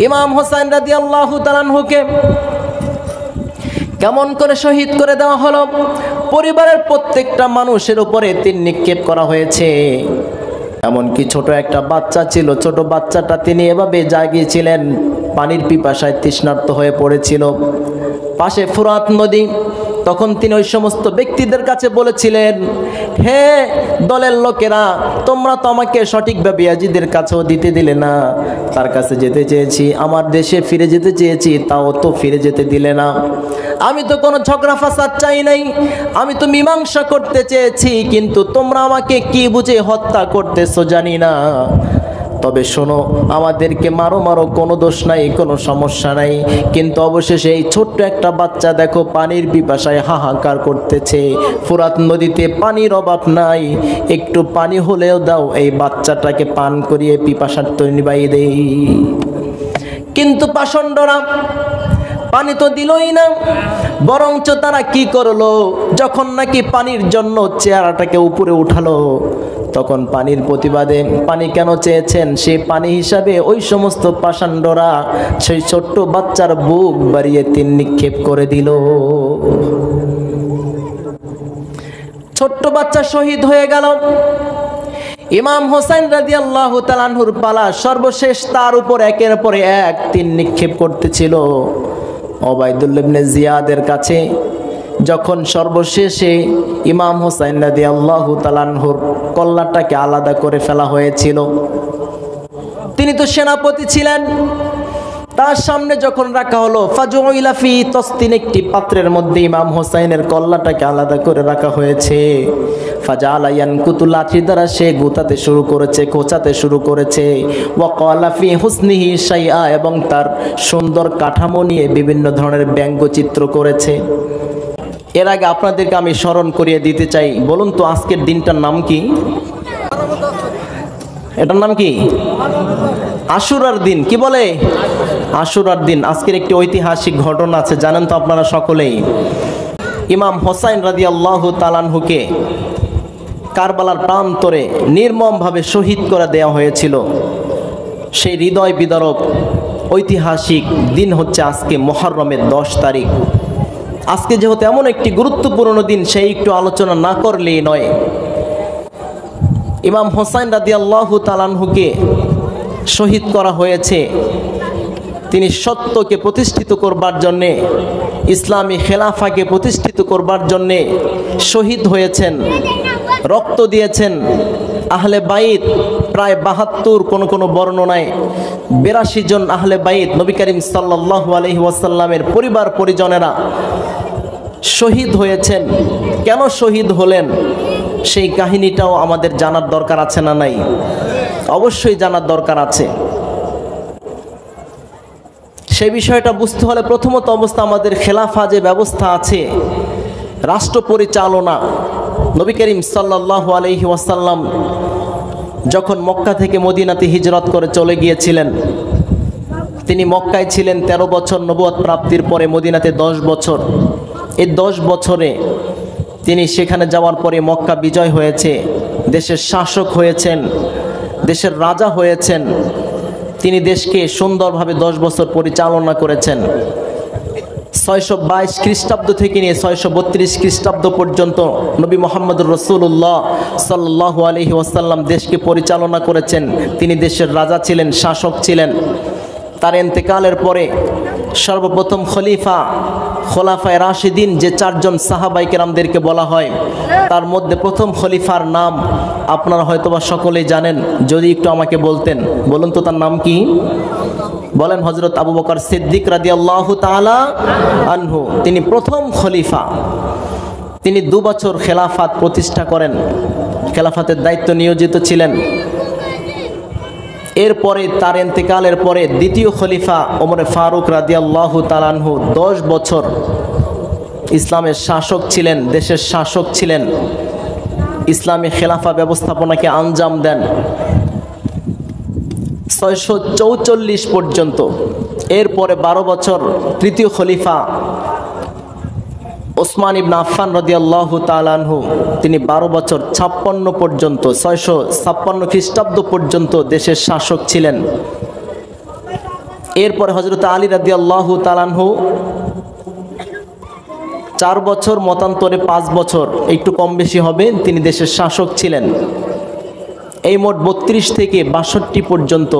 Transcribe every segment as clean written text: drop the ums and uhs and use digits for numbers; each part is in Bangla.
ইমাম হোসেন রাদিয়াল্লাহু তাআলা আনহুকে কেমন করে শহীদ করে দেওয়া হলো? পরিবারের প্রত্যেকটা মানুষের উপরে তীর নিক্ষেপ করা হয়েছে। এমনকি ছোট একটা বাচ্চা ছিল, ছোট বাচ্চাটা তিনি এভাবে জাগিয়েছিলেন, পানির পিপাসায় তৃষ্ণার্ত হয়ে পড়েছিল, পাশে ফুরাত নদী। তখন তিনি ওই সমস্ত ব্যক্তিদের কাছে বলেছিলেন, হে দলের লোকেরা, তোমরা তো আমাকে সঠিকভাবে ইয়াজিদের কাছেও দিতে দিলে না। তার কাছে যেতে চেয়েছি, আমার দেশে ফিরে যেতে চেয়েছি, তাও তো ফিরে যেতে দিলে না। আমি তো কোনো ঝগড়া ফাসাদ চাই নাই, আমি তো মীমাংসা করতে চেয়েছি, কিন্তু তোমরা আমাকে কি বুঝে হত্যা করতেছো জানি না। তবে শোনো, আমাদেরকে মারো মারো, কোনো দোষ নাই, কোনো সমস্যা নাই, কিন্তু অবশেষে এই ছোট্ট একটা বাচ্চা দেখো পানির পিপাসায় হাহাকার করতেছে, ফুরাত নদীতে পানির অভাব নাই, একটু পানি হলেও দাও, এই বাচ্চাটাকে পান করিয়ে পিপাসার তো নিবাই দেই। কিন্তু পাষণ্ডরা পানি তো দিলই না, বরঞ্চ তারা কি করলো, যখন নাকি পানির জন্য চেহারাটাকে উপরে উঠালো, তখন পানির প্রতিবাদে, পানি কেন চেয়েছেন, সেই পানি হিসাবে ওই সমস্ত পাষণ্ডরা সেই ছোট্ট বাচ্চার বুক বাড়িয়ে তীর নিক্ষেপ করে দিল। ছোট্ট বাচ্চা শহীদ হয়ে গেল। ইমাম হোসেন রাদিয়াল্লাহু তাআলা আনহুর পালা, সর্বশেষ তার উপর একের পর এক তীর নিক্ষেপ করতেছিল। ওবাইদুল্লাহ ইবনে জিয়াদের কাছে যখন সর্বশেষে ইমাম হোসেন রাদিয়াল্লাহু তাআলা আনহুর কল্লাটাকে আলাদা করে ফেলা হয়েছিল, তিনি তো সেনাপতি ছিলেন, তার সামনে যখন রাখা হলো, ফাজুইলা ফি তসতিন, একটি পাত্রের মধ্যে ইমাম হোসেনের কল্লাটাকে আলাদা করে রাখা হয়েছে। ফাজালা ইয়ানকুতু, লাঠি দ্বারা সে গুতাতে শুরু করেছে, কোচাতে শুরু করেছে। ওয়াকালা ফি হুসনিহি শাইআ, এবং তার সুন্দর কাঠামো নিয়ে বিভিন্ন ধরনের ব্যঙ্গচিত্র করেছে। এর আগে আপনাদেরকে আমি স্মরণ করিয়ে দিতে চাই, বলুন তো আজকের দিনটার নাম কি? এটার নাম কি? আশুরার দিন। কি বলে? আশুরার দিন। আজকের একটি ঐতিহাসিক ঘটনা আছে, জানেন তো আপনারা সকলেই। ইমাম হোসেন রাদিয়াল্লাহু তাআলা আনহুকে কারবালার প্রান্তরে নির্মমভাবে শহীদ করে দেওয়া হয়েছিল। সেই হৃদয় বিদারক ঐতিহাসিক দিন হচ্ছে আজকে মুহররমের 10 তারিখ। আজকে যেহেতু এমন একটি গুরুত্বপূর্ণ দিন, সেই একটু আলোচনা না করলেই নয়। ইমাম হোসেন রাদিয়াল্লাহু তাআলা আনহুকে শহীদ করা হয়েছে তিনি সত্যকে প্রতিষ্ঠিত করবার জন্যে, ইসলামী খেলাফাকে প্রতিষ্ঠিত করবার জন্যে শহীদ হয়েছেন, রক্ত দিয়েছেন। আহলে বাইত প্রায় 72, কোনো বর্ণনায় 82 জন আহলে বাইত, নবী করিম সাল্লাল্লাহু আলাইহি ওয়াসাল্লামের পরিবার পরিজনেরা শহীদ হয়েছেন। কেন শহীদ হলেন সেই কাহিনীটাও আমাদের জানার দরকার আছে না নাই? অবশ্যই জানার দরকার আছে। সেই বিষয়টা বুঝতে হলে প্রথমত অবস্থা আমাদের খেলাফা যে ব্যবস্থা আছে, রাষ্ট্র পরিচালনা, নবী করিম সাল্লাল্লাহু আলাইহি ওয়াসাল্লাম যখন মক্কা থেকে মদিনাতে হিজরত করে চলে গিয়েছিলেন, তিনি মক্কায় ছিলেন 13 বছর, নবুয়ত প্রাপ্তির পরে মদিনাতে 10 বছর। এই 10 বছরে তিনি সেখানে যাওয়ার পরে মক্কা বিজয় হয়েছে, দেশের শাসক হয়েছেন, দেশের রাজা হয়েছেন। তিনি দেশকে সুন্দরভাবে 10 বছর পরিচালনা করেছেন। 622 খ্রিস্টাব্দ থেকে নিয়ে 632 খ্রিস্টাব্দ পর্যন্ত নবী মুহাম্মদুর রাসূলুল্লাহ সাল্লাল্লাহু আলাইহি ওয়াসাল্লাম দেশকে পরিচালনা করেছেন। তিনি দেশের রাজা ছিলেন, শাসক ছিলেন। তার ইন্তেকালের পরে সর্বপ্রথম খোলাফায়ে রাশিদিন যে 4 জন সাহাবায়ে কেরামদেরকে বলা হয়, তার মধ্যে প্রথম খলিফার নাম আপনারা হয়তোবা সকলেই জানেন। যদি একটু আমাকে বলতেন, বলুন তো তার নাম কি? বলেন, হযরত আবু বকর সিদ্দিক রাদিয়াল্লাহু তাআলা আনহু। তিনি প্রথম খলিফা। তিনি 2 বছর খেলাফত প্রতিষ্ঠা করেন, খেলাফতের দায়িত্ব নিয়োজিত ছিলেন। এরপরে তার ইন্তেকালের পরে দ্বিতীয় খলিফা ওমর ফারুক রাদিয়াল্লাহু তাআলা আনহু 10 বছর ইসলামের শাসক ছিলেন, দেশের শাসক ছিলেন, ইসলামী খেলাফা ব্যবস্থাপনাকে আঞ্জাম দেন 644 পর্যন্ত। এরপরে 12 বছর তৃতীয় খলিফা ওসমান ইবনে আফফান রাদিয়াল্লাহু তাআলা আনহু, তিনি 12 বছর 56 পর্যন্ত, 656 খ্রিস্টাব্দ পর্যন্ত দেশের শাসক ছিলেন। এরপরে হযরত আলী রাদিয়াল্লাহু তাআলা আনহু 4 বছর মতান্তরে 5 বছর একটু কম বেশি হবে তিনি দেশের শাসক ছিলেন। এই মোট 32 থেকে 62 পর্যন্ত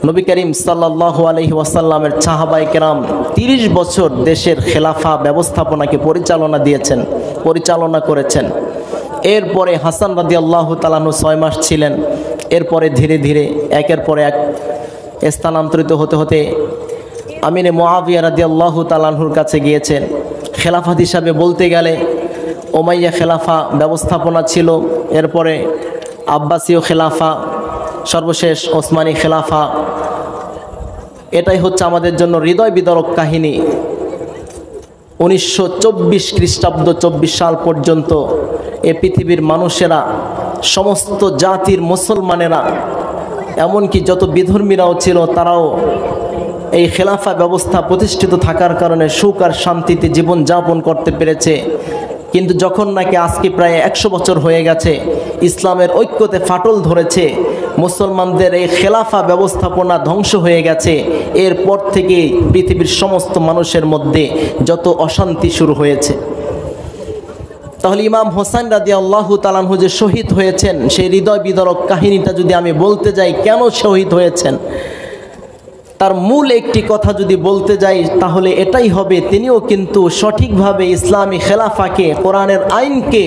নবী করিম সাল্লাল্লাহু আলাইহি ওয়াসাল্লামের সাহাবায়ে কেরাম 30 বছর দেশের খেলাফা ব্যবস্থাপনাকে পরিচালনা করেছেন। এরপরে হাসান রাদিয়াল্লাহু তাআলা আনহু 6 মাস ছিলেন। এরপরে ধীরে ধীরে একের পর এক স্থানান্তরিত হতে হতে আমিরে মুআবিয়া রাদিয়াল্লাহু তাআলা আনহুর কাছে গিয়েছেন। খেলাফত হিসাবে বলতে গেলে উমাইয়া খেলাফা ব্যবস্থাপনা ছিল, এরপরে আব্বাসীয় খেলাফা, সর্বশেষ ওসমানী খেলাফা। এটাই হচ্ছে আমাদের জন্য হৃদয় বিদারক কাহিনী। 1924 খ্রিস্টাব্দ 24 সাল পর্যন্ত এ পৃথিবীর মানুষেরা, সমস্ত জাতির মুসলমানেরা, এমনকি যত বিধর্মীরাও ছিল তারাও এই খেলাফা ব্যবস্থা প্রতিষ্ঠিত থাকার কারণে সুখ আর শান্তিতে জীবন যাপন করতে পেরেছে। কিন্তু যখন নাকি আজকে প্রায় 100 বছর হয়ে গেছে, ইসলামের ঐক্যতে ফাটল ধরেছে, মুসলমানদের এই খেলাফা ব্যবস্থাপনা ধ্বংস হয়ে গেছে, এরপর থেকে পৃথিবীর সমস্ত মানুষের মধ্যে যত অশান্তি শুরু হয়েছে। তাহলে ইমাম হোসেন রাদিয়াল্লাহু তাআলা আনহু যে শহীদ হয়েছেন, সেই হৃদয় বিদারক কাহিনীটা যদি আমি বলতে যাই, কেন শহীদ হয়েছেন, তার মূল একটি কথা যদি বলতে যাই তাহলে এটাই হবে, তিনিও কিন্তু সঠিকভাবে ইসলামী খেলাফাকে, কোরআনের আইনকে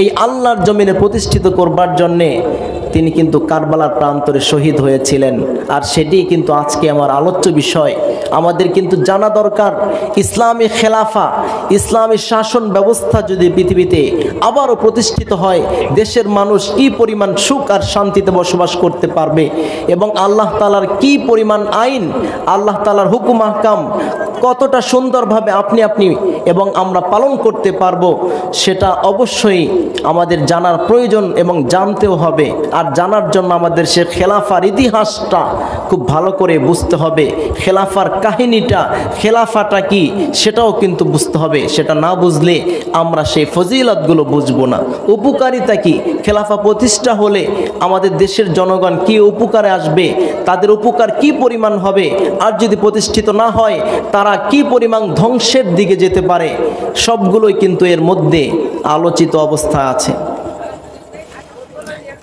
এই আল্লাহর জমিনে প্রতিষ্ঠিত করবার জন্যে তিনি কিন্তু কারবালার প্রান্তরে শহীদ হয়েছিলেন। আর সেটি কিন্তু আজকে আমার আলোচ্য বিষয়। আমাদের কিন্তু জানা দরকার, ইসলামী খেলাফা, ইসলামী শাসন ব্যবস্থা যদি পৃথিবীতে আবারও প্রতিষ্ঠিত হয়, দেশের মানুষ কি পরিমাণ সুখ আর শান্তিতে বসবাস করতে পারবে, এবং আল্লাহ তাআলার কি পরিমাণ আইন, আল্লাহ তাআলার হুকুম আহকাম কতটা সুন্দরভাবে আপনি এবং আমরা পালন করতে পারবো, সেটা অবশ্যই আমাদের জানার প্রয়োজন এবং জানতেও হবে। আর জানার জন্য আমাদের সে খেলাফার ইতিহাসটা খুব ভালো করে বুঝতে হবে, খেলাফার কাহিনীটা, খেলাফাটা কি সেটাও কিন্তু বুঝতে হবে। সেটা না বুঝলে আমরা সেই ফজিলতগুলো বুঝবো না। উপকারিতা কি, খেলাফা প্রতিষ্ঠা হলে আমাদের দেশের জনগণ কি উপকারে আসবে, তাদের উপকার কি পরিমাণ হবে, আর যদি প্রতিষ্ঠিত না হয় তারা কি পরিমাণ ধ্বংসের দিকে যেতে পারে, সবগুলোই কিন্তু এর মধ্যে আলোচিত অবস্থা আছে।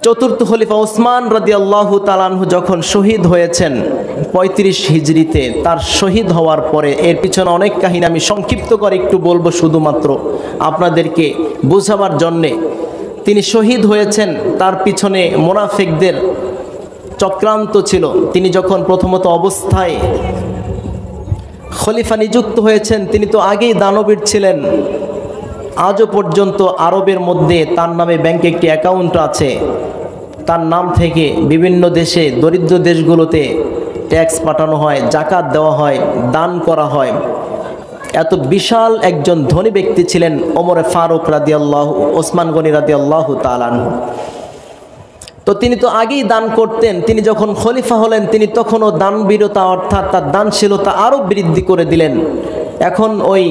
চতুর্থ খলিফা ওসমান রাদিয়াল্লাহু তাআলা আনহু যখন শহীদ হয়েছেন 35 হিজরিতে, তার শহীদ হওয়ার পরে এর পিছনে অনেক কাহিনী আমি সংক্ষিপ্ত করে একটু বলবো শুধুমাত্র আপনাদেরকে বোঝাবার জন্যে। তিনি শহীদ হয়েছেন, তার পিছনে মুনাফিকদের চক্রান্ত ছিল। তিনি যখন প্রথমত অবস্থায় খলিফা নিযুক্ত হয়েছেন, তিনি তো আগেই দানবীর ছিলেন। আজও পর্যন্ত আরবের মধ্যে তার নামে ব্যাংকে একটি অ্যাকাউন্ট আছে, তার নাম থেকে বিভিন্ন দেশে, দরিদ্র দেশগুলোতে ট্যাক্স পাঠানো হয়, জাকাত দেওয়া হয়, দান করা হয়। এত বিশাল একজন ধনী ব্যক্তি ছিলেন ওমরে ফারুক রাদিয়াল্লাহু, ওসমান গনি রাদিয়াল্লাহু তাআলা আনহু। তো তিনি তো আগেই দান করতেন, তিনি যখন খলিফা হলেন তিনি তখনও দানবীরতা অর্থাৎ তার দানশীলতা আরও বৃদ্ধি করে দিলেন। এখন ওই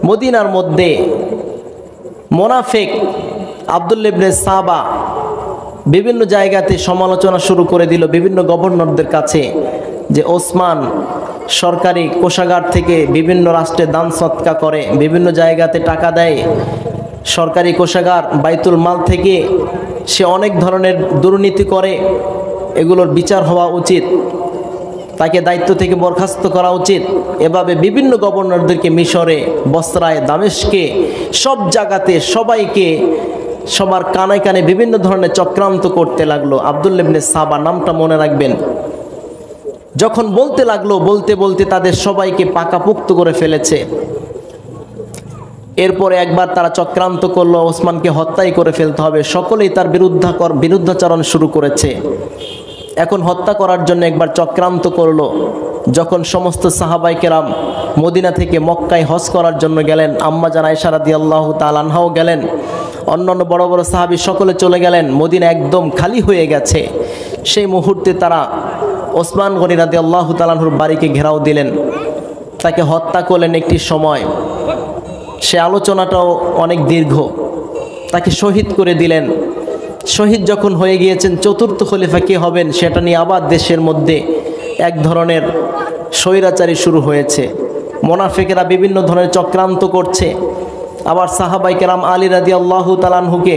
মদিনার মধ্যে মুনাফিক আব্দুল্লাহ ইবনে সাবা বিভিন্ন জায়গাতে সমালোচনা শুরু করে দিল বিভিন্ন গভর্নরদের কাছে, যে ওসমান সরকারি কোষাগার থেকে বিভিন্ন রাষ্ট্রে দান সৎকা করে, বিভিন্ন জায়গাতে টাকা দেয়, সরকারি কোষাগার বাইতুল মাল থেকে সে অনেক ধরনের দুর্নীতি করে, এগুলোর বিচার হওয়া উচিত, তাকে দায়িত্ব থেকে বরখাস্ত করা উচিত। এভাবে বিভিন্ন গভর্নরদেরকে মিশরে, বসরায়, দামেস্কে, সব জায়গাতে সবাইকে, সবার কানে কানে বিভিন্ন ধরনের চক্রান্ত করতে লাগলো। আব্দুল্লাহ ইবনে সাবা নামটা মনে রাখবেন। যখন বলতে লাগলো, বলতে বলতে তাদের সবাইকে পাকাপোক্ত করে ফেলেছে। এরপরে একবার তারা চক্রান্ত করলো ওসমানকে হত্যাই করে ফেলতে হবে, সকলেই তার বিরুদ্ধাচরণ শুরু করেছে। এখন হত্যা করার জন্য একবার চক্রান্ত করলো। যখন সমস্ত সাহাবায়ে কেরাম মদিনা থেকে মক্কায় হজ করার জন্য গেলেন, আম্মা জান আয়েশা রাদিয়াল্লাহু তাআলা আনহাও গেলেন, অন্যান্য বড় বড় সাহাবী সকলে চলে গেলেন, মদিনা একদম খালি হয়ে গেছে। সেই মুহূর্তে তারা ওসমান গনি রাদিয়াল্লাহু তাআলা আনহুর বাড়িকে ঘেরাও দিলেন, তাকে হত্যা করলেন একটি সময়। সে আলোচনাটাও অনেক দীর্ঘ। তাকে শহীদ করে দিলেন। শহীদ যখন হয়ে গিয়েছেন, চতুর্থ খলিফা কে হবেন সেটা নিয়ে আবার দেশের মধ্যে এক ধরনের স্বৈরাচারী শুরু হয়েছে। মুনাফিকেরা বিভিন্ন ধরনের চক্রান্ত করছে। আবার সাহাবাই কেরাম আলী রাদিয়াল্লাহু তাআলা আনহুকে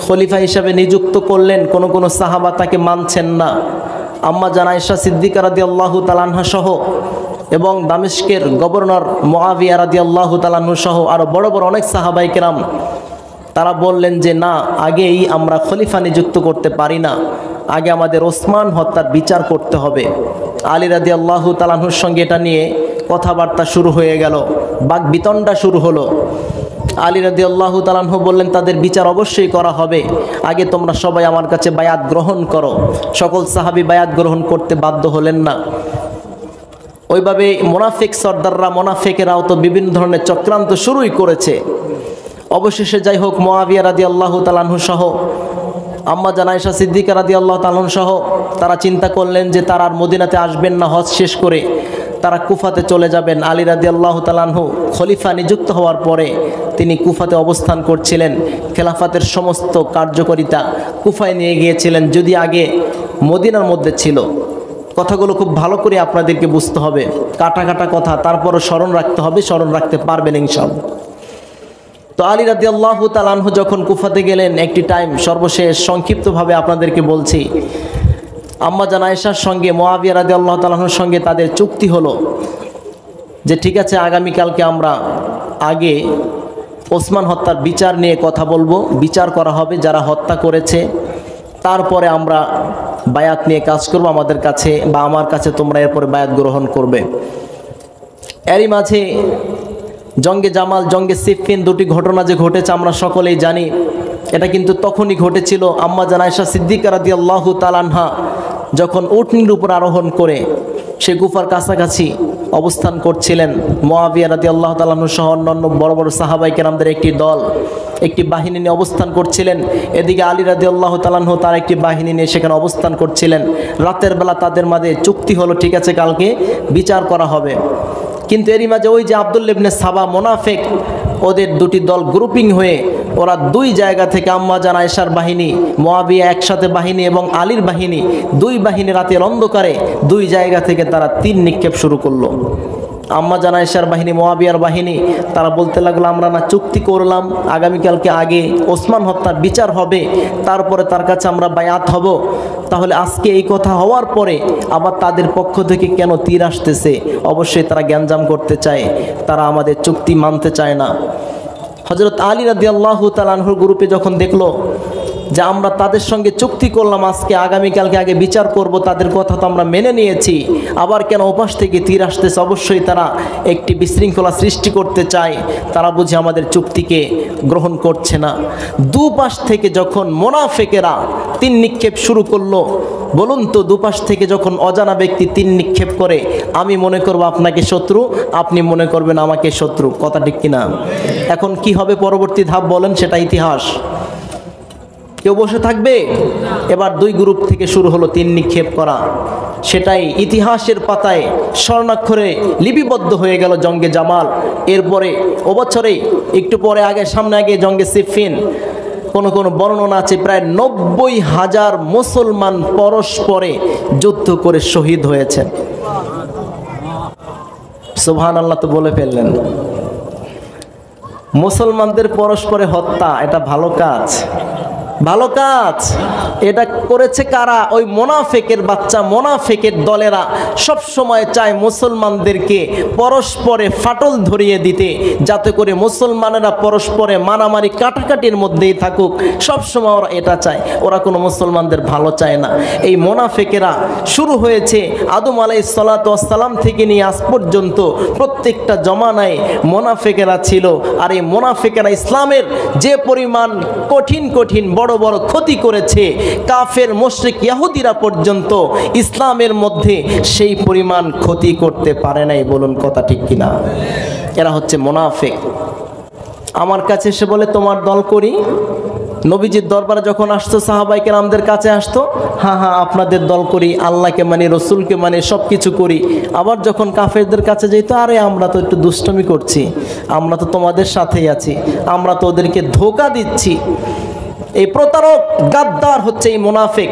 খলিফা হিসাবে নিযুক্ত করলেন, কোন কোন সাহাবা তাকে মানছেন না। আম্মা জান আয়েশা সিদ্দিকা রাদিয়াল্লাহু তাআলা আনহা সহ এবং দামেস্কের গভর্নর মুআবিয়া রাদিয়াল্লাহু তাআলা আনহু সহ আরও বড় বড় অনেক সাহাবাই কেরাম তারা বললেন যে না, আগেই আমরা খলিফা নিযুক্ত করতে পারি না, আগে আমাদের ওসমান হত্যার বিচার করতে হবে। আলী রাদিয়াল্লাহু তাআলা আনহুর সঙ্গে এটা নিয়ে কথাবার্তা শুরু হয়ে গেল, বাকবিতণ্ডা শুরু হলো। আলী রাদিয়াল্লাহু তাআলা আনহু বললেন তাদের বিচার অবশ্যই করা হবে, আগে তোমরা সবাই আমার কাছে বায়াত গ্রহণ করো। সকল সাহাবী বায়াত গ্রহণ করতে বাধ্য হলেন না। ওইভাবে মুনাফিক সর্দাররা, মুনাফিকেরাও তো বিভিন্ন ধরনের চক্রান্ত শুরুই করেছে। অবশেষে যাই হোক, মুআবিয়া রাদিয়াল্লাহু তাআলা আনহু সহ আম্মা জান আয়েশা সিদ্দিকা রাদিয়াল্লাহু তাআলা আনহা সহ তারা চিন্তা করলেন যে তারা আর মদিনাতে আসবেন না, হজ শেষ করে তারা কুফাতে চলে যাবেন। আলী রাদিয়াল্লাহু তাআলা আনহু খলিফা নিযুক্ত হওয়ার পরে তিনি কুফাতে অবস্থান করছিলেন, খেলাফতের সমস্ত কার্যকারিতা কুফায় নিয়ে গিয়েছিলেন, যদি আগে মদিনার মধ্যে ছিল। কথাগুলো খুব ভালো করে আপনাদেরকে বুঝতে হবে, কাটা কাটা কথা, তারপরও স্মরণ রাখতে হবে, স্মরণ রাখতে পারবেন ইনশাআল্লাহ। তো আলী রাদিয়াল্লাহু তাআলা আনহু যখন কুফাতে গেলেন, একটি টাইম সর্বশেষ সংক্ষিপ্তভাবে আপনাদেরকে বলছি, আম্মা জান আয়েশার সঙ্গে মুআবিয়া রাদিয়াল্লাহু তাআলা আনহুর সঙ্গে তাদের চুক্তি হলো যে ঠিক আছে, আগামীকালকে আমরা আগে ওসমান হত্যার বিচার নিয়ে কথা বলবো, বিচার করা হবে যারা হত্যা করেছে, তারপরে আমরা বায়াত নিয়ে কাজ করব, আমাদের কাছে বা আমার কাছে তোমরা এরপরে বায়াত গ্রহণ করবে। এরই মাঝে জঙ্গে জামাল, জঙ্গে সিফফিন দুটি ঘটনা যে ঘটেছে আমরা সকলেই জানি। এটা কিন্তু তখনই ঘটেছিল আম্মা জান আয়েশা সিদ্দিকা রাদিয়াল্লাহু তাআলা আনহা যখন উটনির উপর আরোহণ করে সে গুফার কাছাকাছি অবস্থান করছিলেন। মুআবিয়া রাদিয়াল্লাহু তাআলা আনহু সহ অন্যান্য বড় বড় সাহাবাই কেরামদের একটি দল, একটি বাহিনী নিয়ে অবস্থান করছিলেন। এদিকে আলী রাদিয়াল্লাহু তাআলা আনহু তার একটি বাহিনী নিয়ে সেখানে অবস্থান করছিলেন। রাতের বেলা তাদের মাঝে চুক্তি হলো, ঠিক আছে কালকে বিচার করা হবে। কিন্তু এরই মাঝে ওই যে আব্দুল্লাহ ইবনে সাবা মুনাফিক, ওদের দুটি দল গ্রুপিং হয়ে ওরা দুই জায়গা থেকে আম্মা জান আয়েশার বাহিনী, মুআবিয়া একসাথে বাহিনী এবং আলীর বাহিনী, দুই বাহিনী রাতের অন্ধকারে দুই জায়গা থেকে তারা তীর নিক্ষেপ শুরু করলো। আম্মা জান আয়েশার বাহিনী, মুআবিয়ার বাহিনী, তারা বলতে লাগলো আমরা না চুক্তি করলাম আগামীকালকে আগে ওসমান হত্যার বিচার হবে, তারপরে তার কাছে আমরা বায়াত হব, তাহলে আজকে এই কথা হওয়ার পরে আবার তাদের পক্ষ থেকে কেন তীর আসতেছে? অবশ্যই তারা গ্যাঞ্জাম করতে চায়, তারা আমাদের চুক্তি মানতে চায় না। হযরত আলী রাদিয়াল্লাহু তাআলা আনহুর গ্রুপে যখন দেখলো যে আমরা তাদের সঙ্গে চুক্তি করলাম আজকে আগামীকালকে আগে বিচার করব, তাদের কথা তো আমরা মেনে নিয়েছি, আবার কেন ওপাশ থেকে তীর আসতেছে? অবশ্যই তারা একটি বিশৃঙ্খলা সৃষ্টি করতে চায়, তারা বুঝে আমাদের চুক্তিকে গ্রহণ করছে না। দুপাশ থেকে যখন মুনাফিকেরা তীর নিক্ষেপ শুরু করলো, বলুন তো দুপাশ থেকে যখন অজানা ব্যক্তি তীর নিক্ষেপ করে, আমি মনে করব আপনাকে শত্রু, আপনি মনে করবেন আমাকে শত্রু, কথা ঠিক কিনা? এখন কি হবে পরবর্তী ধাপ বলেন, সেটা ইতিহাস। কেউ বসে থাকবে? এবার দুই গ্রুপ থেকে শুরু হলো তীর নিক্ষেপ করা, সেটাই ইতিহাসের পাতায় স্বর্ণাক্ষরে লিপিবদ্ধ হয়ে গেল জঙ্গে জামাল। এরপরে ও বছরে একটু পরে আগে সামনে আগে জঙ্গে সিফফিন। কোন কোন বর্ণনা আছে প্রায় 90,000 মুসলমান পরস্পরে যুদ্ধ করে শহীদ হয়েছেন। সুবহানাল্লাহ তো বলে ফেললেন। মুসলমানদের পরস্পরে হত্যা, এটা ভালো কাজ, ভালো কাজ। এটা করেছে কারা? ওই মুনাফিকের বাচ্চা, মুনাফিকের দলেরা সব সময় চায় মুসলমানদেরকে পরস্পরে ফাটল ধরিয়ে দিতে, যাতে করে মুসলমানেরা পরস্পরে মারামারি কাটাকাটির মধ্যেই থাকুক। সব সময় ওরা এটা চায়, ওরা কোনো মুসলমানদের ভালো চায় না। এই মুনাফিকেরা শুরু হয়েছে আদম আলাইহিস সালাতু ওয়াস সালাম থেকে নিয়ে আজ পর্যন্ত প্রত্যেকটা জমানায় মুনাফিকেরা ছিল। আর এই মুনাফিকেরা ইসলামের যে পরিমাণ কঠিন কঠিন বড় বড় ক্ষতি করেছে, কাফের মুশরিক ইহুদিরা পর্যন্ত ইসলামের মধ্যে সেই পরিমাণ ক্ষতি করতে পারে নাই। বলুন কথা ঠিক কিনা? এরা হচ্ছে মুনাফিক। আমার কাছে এসে বলে তোমার দল করি। নবীজির দরবারে যখন আসতো সাহাবায়ে কেরামদের কাছে আসতো, হ্যাঁ হ্যাঁ আপনাদের দল করি, আল্লাহকে মানি, রসুলকে মানি, সব কিছু করি। আবার যখন কাফেরদের কাছে যেত, আরে আমরা তো একটু দুষ্টমি করছি, আমরা তো তোমাদের সাথেই আছি, আমরা তো ওদেরকে ধোঁকা দিচ্ছি। এই প্রতারক গাদ্দার হচ্ছে এই মুনাফিক।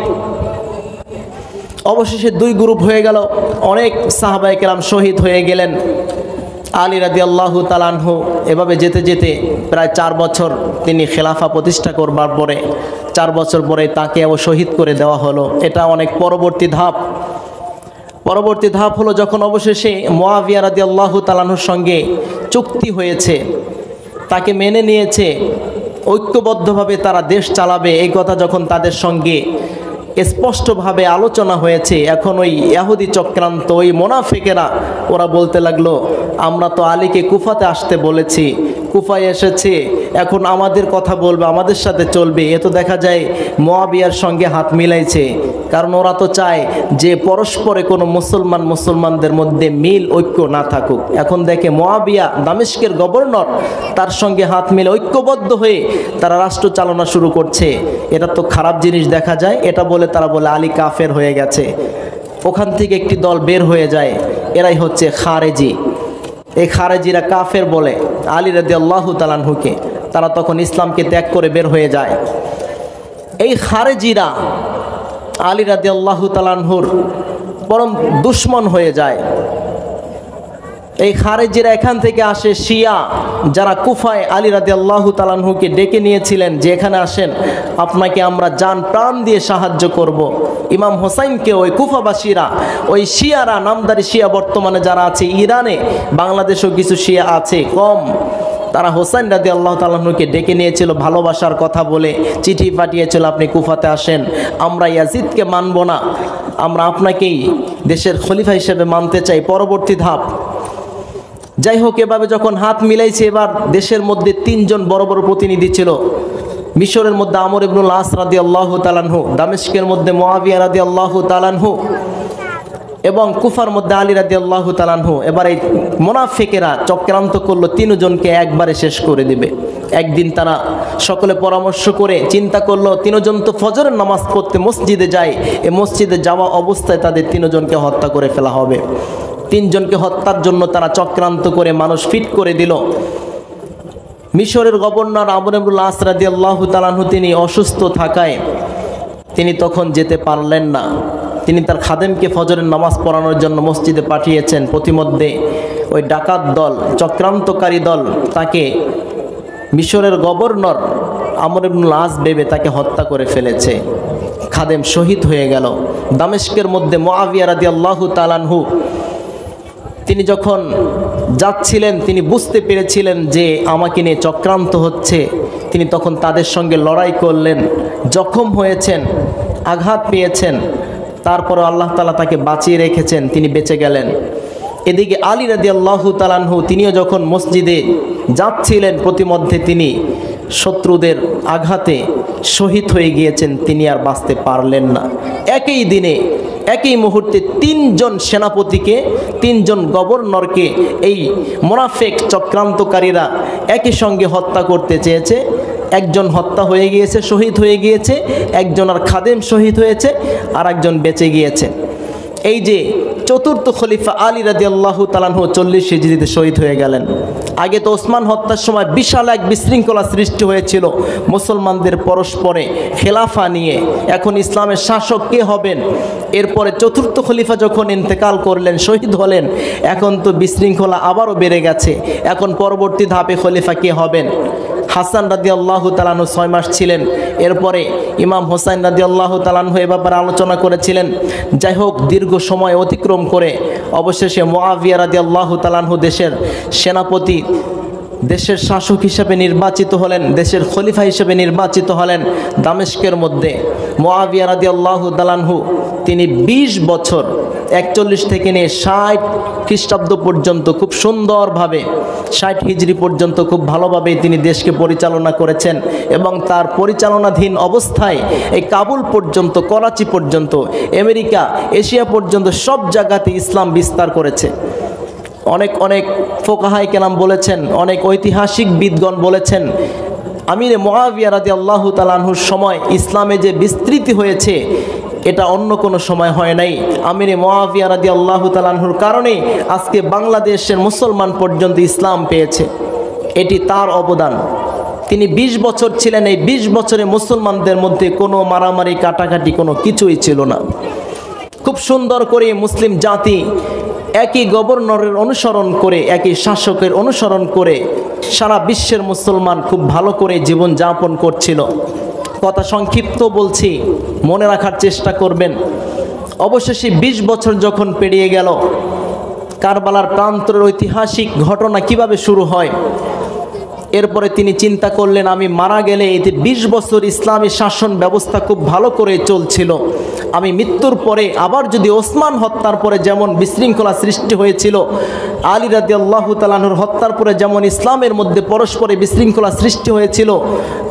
অবশেষে দুই গ্রুপ হয়ে গেল, অনেক সাহাবায়ে কেরাম শহীদ হয়ে গেলেন। আলী রাদিয়াল্লাহু তাআলা আনহু এভাবে যেতে যেতে প্রায় 4 বছর তিনি খেলাফা প্রতিষ্ঠা করবার পরে 4 বছর পরে তাকে শহীদ করে দেওয়া হলো। এটা অনেক পরবর্তী ধাপ। পরবর্তী ধাপ হলো যখন অবশেষে মুআবিয়া রাদিয়াল্লাহু তাআলা আনহুর সঙ্গে চুক্তি হয়েছে, তাকে মেনে নিয়েছে, ঐক্যবদ্ধভাবে তারা দেশ চালাবে, এই কথা যখন তাদের সঙ্গে স্পষ্টভাবে আলোচনা হয়েছে, এখন ওই ইহুদি চক্রান্ত, ওই মুনাফিকেরা ওরা বলতে লাগলো, আমরা তো আলীকে কুফাতে আসতে বলেছি, কুফায় এসেছে, এখন আমাদের কথা বলবে, আমাদের সাথে চলবে। এ তো দেখা যায় মুআবিয়ার সঙ্গে হাত মিলাইছে, কারণ ওরা তো চায় যে পরস্পরে কোনো মুসলমানদের মধ্যে মিল ঐক্য না থাকুক। এখন দেখে মুআবিয়া দামেস্কের গভর্নর, তার সঙ্গে হাত মিলে ঐক্যবদ্ধ হয়ে তারা রাষ্ট্র চালনা শুরু করছে। এটা তো খারাপ জিনিস দেখা যায়। এটা বলে তারা বলে আলী কাফের হয়ে গেছে। ওখান থেকে একটি দল বের হয়ে যায়, এরাই হচ্ছে খারেজি। এই খারেজিরা কাফের বলে আলী রাদিয়াল্লাহু তাআলা আনহুকে। তারা তখন ইসলামকে ত্যাগ করে বের হয়ে যায়। এই খারেজিরা আলী রাদিয়াল্লাহু তাআলা আনহুর পরম দুশমন হয়ে যায়। এই খারেজিরা এখান থেকে আসে শিয়া, যারা কুফায় আলী রাদিয়াল্লাহু তাআলা আনহুকে ডেকে নিয়েছিলেন যে এখানে আসেন, আপনাকে আমরা জান প্রাণ দিয়ে সাহায্য করব। ইমাম হোসাইনকে ওই কুফাবাসীরা, ওই শিয়ারা, নামদারি শিয়া বর্তমানে যারা আছে ইরানে, বাংলাদেশেও কিছু শিয়া আছে কম, তারা হোসাইন রাদিয়াল্লাহু তাআলা আনহুকে ডেকে নিয়েছিল, ভালোবাসার কথা বলে চিঠি পাঠিয়েছিল, আপনি কুফাতে আসেন, আমরা ইয়াজিদকে মানব না, আমরা আপনাকেই দেশের খলিফা হিসেবে মানতে চাই। পরবর্তী ধাপ, যাই হোক, এভাবে যখন হাত মিলাইছে, এবার দেশের মধ্যে 3 জন বড় বড় প্রতিনিধি ছিল। মিশরের মধ্যে আমর ইবনুল আস রাদিয়াল্লাহু তাআলা আনহু, দামেস্কের মধ্যে মুআবিয়া রাদিয়াল্লাহু তাআলা আনহু এবং কুফার মধ্যে আলী রাদিয়াল্লাহু তাআলা আনহু। এবার এই মুনাফিকেরা চক্রান্ত করলো 3 জনকে একবারে শেষ করে দিবে। একদিন তারা সকলে পরামর্শ করে চিন্তা করলো, 3 জন তো ফজরের নামাজ পড়তে মসজিদে যায়, এই মসজিদে যাওয়া অবস্থায় তাদের 3 জনকে হত্যা করে ফেলা হবে। 3 জনকে হত্যার জন্য তারা চক্রান্ত করে মানুষ ফিট করে দিল। মিশরের গভর্নর আমর ইবনুল আস রাদিয়াল্লাহু তাআলা আনহু তিনি অসুস্থ থাকায় তিনি তখন যেতে পারলেন না। তিনি তার খাদেমকে ফজরের নামাজ পড়ানোর জন্য মসজিদে পাঠিয়েছেন। প্রতিমধ্যে ওই ডাকাত দল, চক্রান্তকারী দল তাকে মিশরের গভর্নর আমর ইবনুল আস ভেবে তাকে হত্যা করে ফেলেছে। খাদেম শহীদ হয়ে গেল। দামেস্কের মধ্যে মুআবিয়া রাদিয়াল্লাহু তাআলা আনহু তিনি যখন যাচ্ছিলেন, তিনি বুঝতে পেরেছিলেন যে আমাকে নিয়ে চক্রান্ত হচ্ছে। তিনি তখন তাদের সঙ্গে লড়াই করলেন, জখম হয়েছেন, আঘাত পেয়েছেন, তারপরে আল্লাহ তাআলা তাকে বাঁচিয়ে রেখেছেন, তিনি বেঁচে গেলেন। এদিকে আলী রাদিয়াল্লাহু তাআলা আনহু তিনিও যখন মসজিদে যাচ্ছিলেন, প্রতিমধ্যে তিনি শত্রুদের আঘাতে শহীদ হয়ে গিয়েছেন, তিনি আর বাঁচতে পারলেন না। একই দিনে, একই মুহূর্তে 3 জন সেনাপতিকে, 3 জন গভর্নরকে এই মুনাফিক চক্রান্তকারীরা একই সঙ্গে হত্যা করতে চেয়েছে। একজন হত্যা হয়ে গিয়েছে, শহীদ হয়ে গিয়েছে, একজন আর খাদেম শহীদ হয়েছে, আর একজন বেঁচে গিয়েছে। এই যে চতুর্থ খলিফা আলী রাদিয়াল্লাহু তাআলা আনহু 40 হিজরিতে শহীদ হয়ে গেলেন। আগে তো ওসমান হত্যার সময় বিশাল এক বিশৃঙ্খলা সৃষ্টি হয়েছিল মুসলমানদের পরস্পরে খেলাফা নিয়ে, এখন ইসলামের শাসক কে হবেন। এরপরে চতুর্থ খলিফা যখন ইন্তেকাল করলেন, শহীদ হলেন, এখন তো বিশৃঙ্খলা আবারও বেড়ে গেছে। এখন পরবর্তী ধাপে খলিফা কে হবেন। হাসান রাদিয়াল্লাহু তাআলা আনহু 6 মাস ছিলেন। এরপরে ইমাম হোসাইন রাদিয়াল্লাহু তাআলা আনহু এ ব্যাপারে আলোচনা করেছিলেন। যাই হোক, দীর্ঘ সময় অতিক্রম করে অবশেষে মুআবিয়া রাদিয়াল্লাহু তাআলা আনহু দেশের সেনাপতি, দেশের শাসক হিসেবে নির্বাচিত হলেন, দেশের খলিফা হিসেবে নির্বাচিত হলেন। দামেস্কের মধ্যে মুআবিয়া রাদিয়াল্লাহু তাআলা আনহু তিনি 20 বছর 41 থেকে নিয়ে 60 খ্রিস্টাব্দ পর্যন্ত খুব সুন্দরভাবে, 60 হিজরি পর্যন্ত খুব ভালোভাবে তিনি দেশকে পরিচালনা করেছেন। এবং তার পরিচালনাধীন অবস্থায় এই কাবুল পর্যন্ত, করাচি পর্যন্ত, আমেরিকা, এশিয়া পর্যন্ত সব জায়গাতে ইসলাম বিস্তার করেছে। অনেক অনেক ফোকাহায়ে কেরাম বলেছেন, অনেক ঐতিহাসিক বিদগণ বলেছেন, আমিরে মুআবিয়া রাদিয়াল্লাহু তাআলা আনহুর সময় ইসলামে যে বিস্তৃতি হয়েছে এটা অন্য কোনো সময় হয় নাই। আমিরে মুআবিয়া রাদিয়াল্লাহু তাআলা আনহুর কারণে আজকে বাংলাদেশের মুসলমান পর্যন্ত ইসলাম পেয়েছে। এটি তার অবদান। তিনি 20 বছর ছিলেন। এই 20 বছরে মুসলমানদের মধ্যে কোনো মারামারি, কাটাকাটি কোনো কিছুই ছিল না। খুব খুব সুন্দর করে মুসলিম জাতি একই গভর্নরের অনুসরণ করে, একই শাসকের অনুসরণ করে সারা বিশ্বের মুসলমান খুব ভালো করে জীবন যাপন করছিল। কথা সংক্ষিপ্ত বলছি, মনে রাখার চেষ্টা করবেন। অবশেষে 20 বছর যখন পেরিয়ে গেল, কারবালার প্রান্তরের ঐতিহাসিক ঘটনা কিভাবে শুরু হয়। এরপরে তিনি চিন্তা করলেন, আমি মারা গেলে এতে 20 বছর ইসলামী শাসন ব্যবস্থা খুব ভালো করে চলছিল, আমি মৃত্যুর পরে আবার যদি ওসমান হত্যার পরে যেমন বিশৃঙ্খলা সৃষ্টি হয়েছিল, আলী রাদিয়াল্লাহু তাআলা আনহুর হত্যার পরে যেমন ইসলামের মধ্যে পরস্পরে বিশৃঙ্খলা সৃষ্টি হয়েছিল,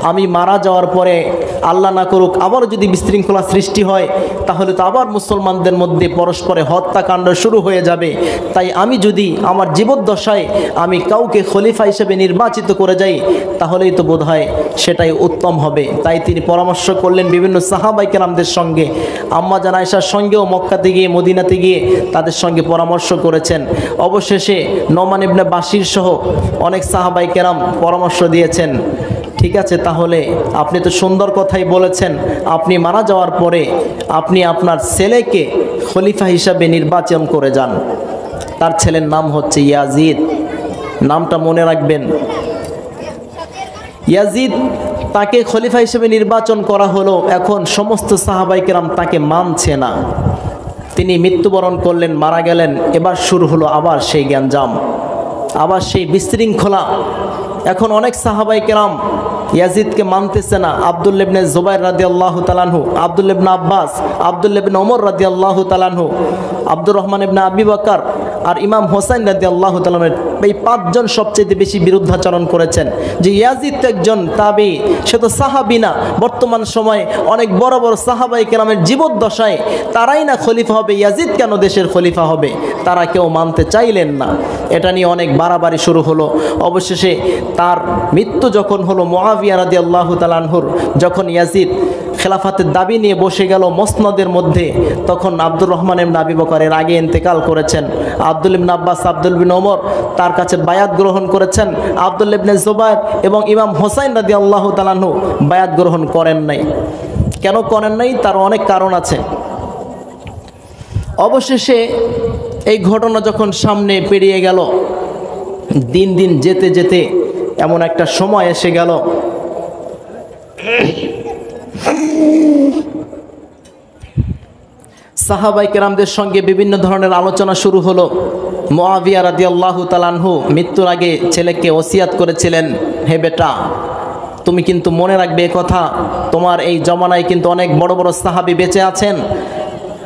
আমি মারা যাওয়ার পরে আল্লাহ না করুক আবার যদি বিশৃঙ্খলা সৃষ্টি হয়, তাহলে তো আবার মুসলমানদের মধ্যে পরস্পরে হত্যাকাণ্ড শুরু হয়ে যাবে। তাই আমি যদি আমার জীবদ্দশায় আমি কাউকে খলিফা হিসেবে নির্বাচিত করে যাই, তাহলেই তো বোধহয় সেটাই উত্তম হবে। তাই তিনি পরামর্শ করলেন বিভিন্ন সাহাবায়ে কেরামদের সঙ্গে, আম্মা জান আয়েশার সঙ্গেও মক্কাতে গিয়ে মদিনাতে গিয়ে তাদের সঙ্গে পরামর্শ করেছেন। অবশেষে নোমান ইবনে বাশির সহ অনেক সাহাবায়ে কেরাম পরামর্শ দিয়েছেন, ঠিক আছে তাহলে আপনি তো সুন্দর কথাই বলেছেন, আপনি মারা যাওয়ার পরে আপনি আপনার ছেলেকে খলিফা হিসাবে নির্বাচন করে যান। তার ছেলের নাম হচ্ছে ইয়াজিদ, নামটা মনে রাখবেন। ইয়াজিদ, তাকে খলিফা হিসেবে নির্বাচন করা হলো। এখন সমস্ত সাহাবায়ে কেরাম তাকে মানছে না। তিনি মৃত্যুবরণ করলেন, মারা গেলেন। এবার শুরু হলো আবার সেই গ্যাঞ্জাম, আবার সেই বিশৃঙ্খলা। এখন অনেক সাহাবায়ে কেরাম ইয়াজিদকে মানতেছে না। আব্দুল্লাহ ইবনে জুবাইর রাদিয়াল্লাহু তাআলা আনহু, আব্দুল্লাহ ইবনে আব্বাস, আব্দুল্লাহ ইবনে ওমর রাদিয়াল্লাহু তাআলা আনহু, আব্দুর রহমান ইবনে আবি বকর আর ইমাম হোসেন রাদিয়াল্লাহু তাআলা, এই 5 জন সবচেয়ে বেশি বিরুদ্ধাচরণ করেছেন যে ইয়াজিদ তো একজন তাবি, সে তো সাহাবী না। বর্তমান সময়ে অনেক বড় বড় সাহাবায়ে কেরামের জীবদ্দশায় তারাই না খলিফা হবে, ইয়াজিদ কেন দেশের খলিফা হবে? তারা কেউ মানতে চাইলেন না। এটা নিয়ে অনেক বাড়াবাড়ি শুরু হলো। অবশেষে তার মৃত্যু যখন হলো, মুআবিয়া রাদিয়াল্লাহু তাআলা আনহুর যখন ইয়াজিদ খেলাফতের দাবি নিয়ে বসে গেল মসনদের মধ্যে, তখন আব্দুর রহমান ইবনে আবি বকরের আগে ইন্তেকাল করেছেন। আব্দুল্লাহ ইবনে আব্বাস, আব্দুল্লাহ ইবনে ওমর তার কাছে বায়াত গ্রহণ করেছেন। আব্দুল্লাহ ইবনে জুবাইর এবং ইমাম হোসেন রাদিয়াল্লাহু তাআলা আনহু বায়াত গ্রহণ করেন নাই। কেন করেন নাই? তার অনেক কারণ আছে। অবশেষে এই ঘটনা যখন সামনে পেরিয়ে গেল, দিন দিন যেতে যেতে এমন একটা সময় এসে গেল, সাহাবায়ে কেরামদের সঙ্গে বিভিন্ন ধরনের আলোচনা শুরু হলো। মুআবিয়া রাদিয়াল্লাহু তাআলা আনহু মৃত্যুর আগে ছেলেকে ওসিয়াত করেছিলেন, হে বেটা, তুমি কিন্তু মনে রাখবে এ কথা, তোমার এই জমানায় কিন্তু অনেক বড় বড় সাহাবী বেঁচে আছেন।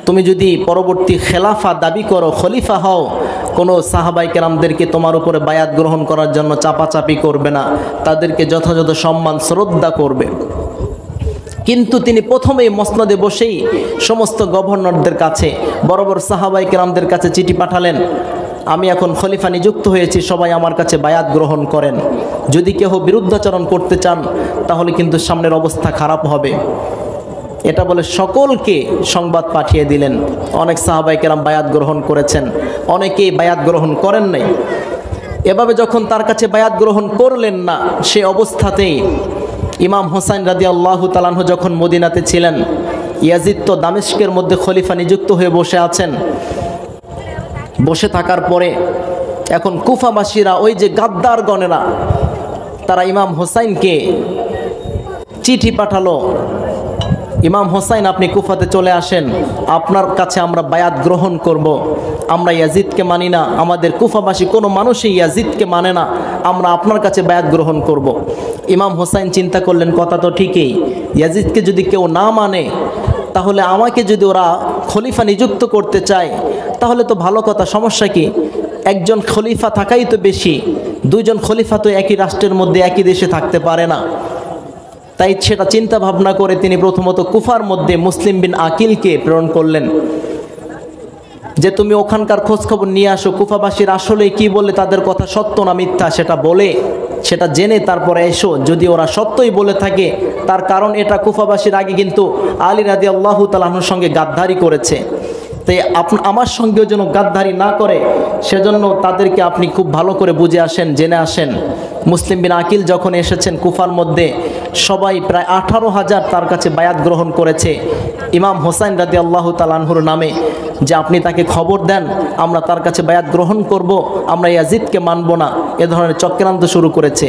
তুমি যদি পরবর্তী খেলাফা দাবি করো, খলিফা হও, কোনো সাহাবায়ে কেরামদেরকে তোমার উপরে বায়াত গ্রহণ করার জন্য চাপাচাপি করবে না, তাদেরকে যথাযথ সম্মান শ্রদ্ধা করবে। কিন্তু তিনি প্রথমেই মসনদে বসেই সমস্ত গভর্নরদের কাছে, বড় বড় সাহাবায়ে কেরামদের কাছে চিঠি পাঠালেন, আমি এখন খলিফা নিযুক্ত হয়েছি, সবাই আমার কাছে বায়াত গ্রহণ করেন। যদি কেউ বিরুদ্ধাচরণ করতে চান তাহলে কিন্তু সামনের অবস্থা খারাপ হবে। এটা বলে সকলকে সংবাদ পাঠিয়ে দিলেন। অনেক সাহাবায়ে কেরাম বায়াত গ্রহণ করেছেন, অনেকেই বায়াত গ্রহণ করেন নাই। এভাবে যখন তার কাছে বায়াত গ্রহণ করলেন না, সে অবস্থাতেই ইমাম হোসেন রাদিয়াল্লাহু তাআলা আনহু যখন মদিনাতে ছিলেন, ইয়াজিদ তো দামেস্কের মধ্যে খলিফা নিযুক্ত হয়ে বসে আছেন। বসে থাকার পরে এখন কুফাবাসীরা, ওই যে গাদ্দার গণেরা, তারা ইমাম হোসাইনকে চিঠি পাঠালো, ইমাম হোসাইন আপনি কুফাতে চলে আসেন, আপনার কাছে আমরা বায়াত গ্রহণ করব। আমরা ইয়াজিদকে মানি না, আমাদের কুফাবাসী কোনো মানুষই ইয়াজিদকে মানে না, আমরা আপনার কাছে বায়াত গ্রহণ করব। ইমাম হোসাইন চিন্তা করলেন, কথা তো ঠিকই, ইয়াজিদকে যদি কেউ না মানে, তাহলে আমাকে যদি ওরা খলিফা নিযুক্ত করতে চায় তাহলে তো ভালো কথা, সমস্যা কি? একজন খলিফা থাকাই তো বেশি, দুইজন খলিফা তো একই রাষ্ট্রের মধ্যে একই দেশে থাকতে পারে না। তাই সেটা চিন্তা ভাবনা করে তিনি প্রথমত কুফার মধ্যে মুসলিম বিন আকিলকে প্রেরণ করলেন যে তুমি ওখানকার খোঁজখবর নিয়ে আসো, কুফাবাসীর আসলে কি বলে, তাদের কথা সত্য না মিথ্যা সেটা বলে, সেটা জেনে তারপরে এসো। যদি ওরা সত্যই বলে থাকে, তার কারণ এটা কুফাবাসীর আগে কিন্তু আলী রাদিয়াল্লাহু তাআলা আনহুর সঙ্গে গাদ্দারি করেছে, তাই আমার সঙ্গেও যেন গাদ্দারি না করে, সেজন্য তাদেরকে আপনি খুব ভালো করে বুঝে আসেন, জেনে আসেন। মুসলিম বিন আকিল যখন এসেছেন কুফার মধ্যে, সবাই প্রায় 18,000 তার কাছে বায়াত গ্রহণ করেছে ইমাম হোসেন রাদিয়াল্লাহু তাআলা আনহুর নামে। যে আপনি তাকে খবর দেন, আমরা তার কাছে বায়াত গ্রহণ করব, আমরা ইয়াজিদকে মানব না। এ ধরনের চক্রান্ত শুরু করেছে।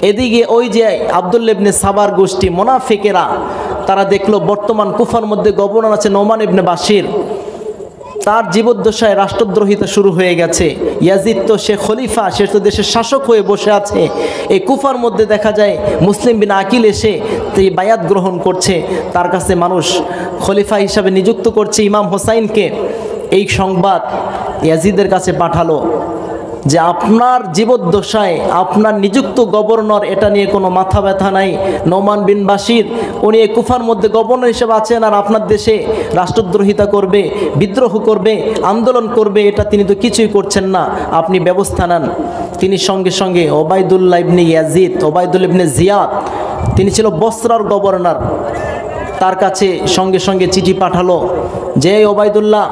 এদিকে ওই যে আব্দুল্লাহ ইবনে সাবার গোষ্ঠী মুনাফিকেরা, তারা দেখলো বর্তমান কুফার মধ্যে গভর্নর আছে নোমান ইবনে বাশির, তার জীবদ্দশায় রাষ্ট্রদ্রোহিতা শুরু হয়ে গেছে। ইয়াজিদ তো সে খলিফা, সে তো দেশের শাসক হয়ে বসে আছে। এই কুফার মধ্যে দেখা যায় মুসলিম বিন আকিল এসে এই বায়াত গ্রহণ করছে, তার কাছে মানুষ খলিফা হিসাবে নিযুক্ত করছে ইমাম হোসাইনকে। এই সংবাদ ইয়াজিদের কাছে পাঠালো যে আপনার জীবদ্দশায় আপনার নিযুক্ত গভর্নর, এটা নিয়ে কোনো মাথা ব্যথা নাই, নোমান বিন বাশির উনি কুফার মধ্যে গভর্নর হিসেবে আছেন, আর আপনার দেশে রাষ্ট্রদ্রোহিতা করবে, বিদ্রোহ করবে, আন্দোলন করবে, এটা তিনি তো কিছুই করছেন না, আপনি ব্যবস্থা নেন। তিনি সঙ্গে সঙ্গে ওবায়দুল্লাহ ইবনে ইয়াজিদ, ওবায়দুল্লাহ ইবনে জিয়াদ, তিনি ছিল বসরার গভর্নর, তার কাছে সঙ্গে সঙ্গে চিঠি পাঠালো যে ওবায়দুল্লাহ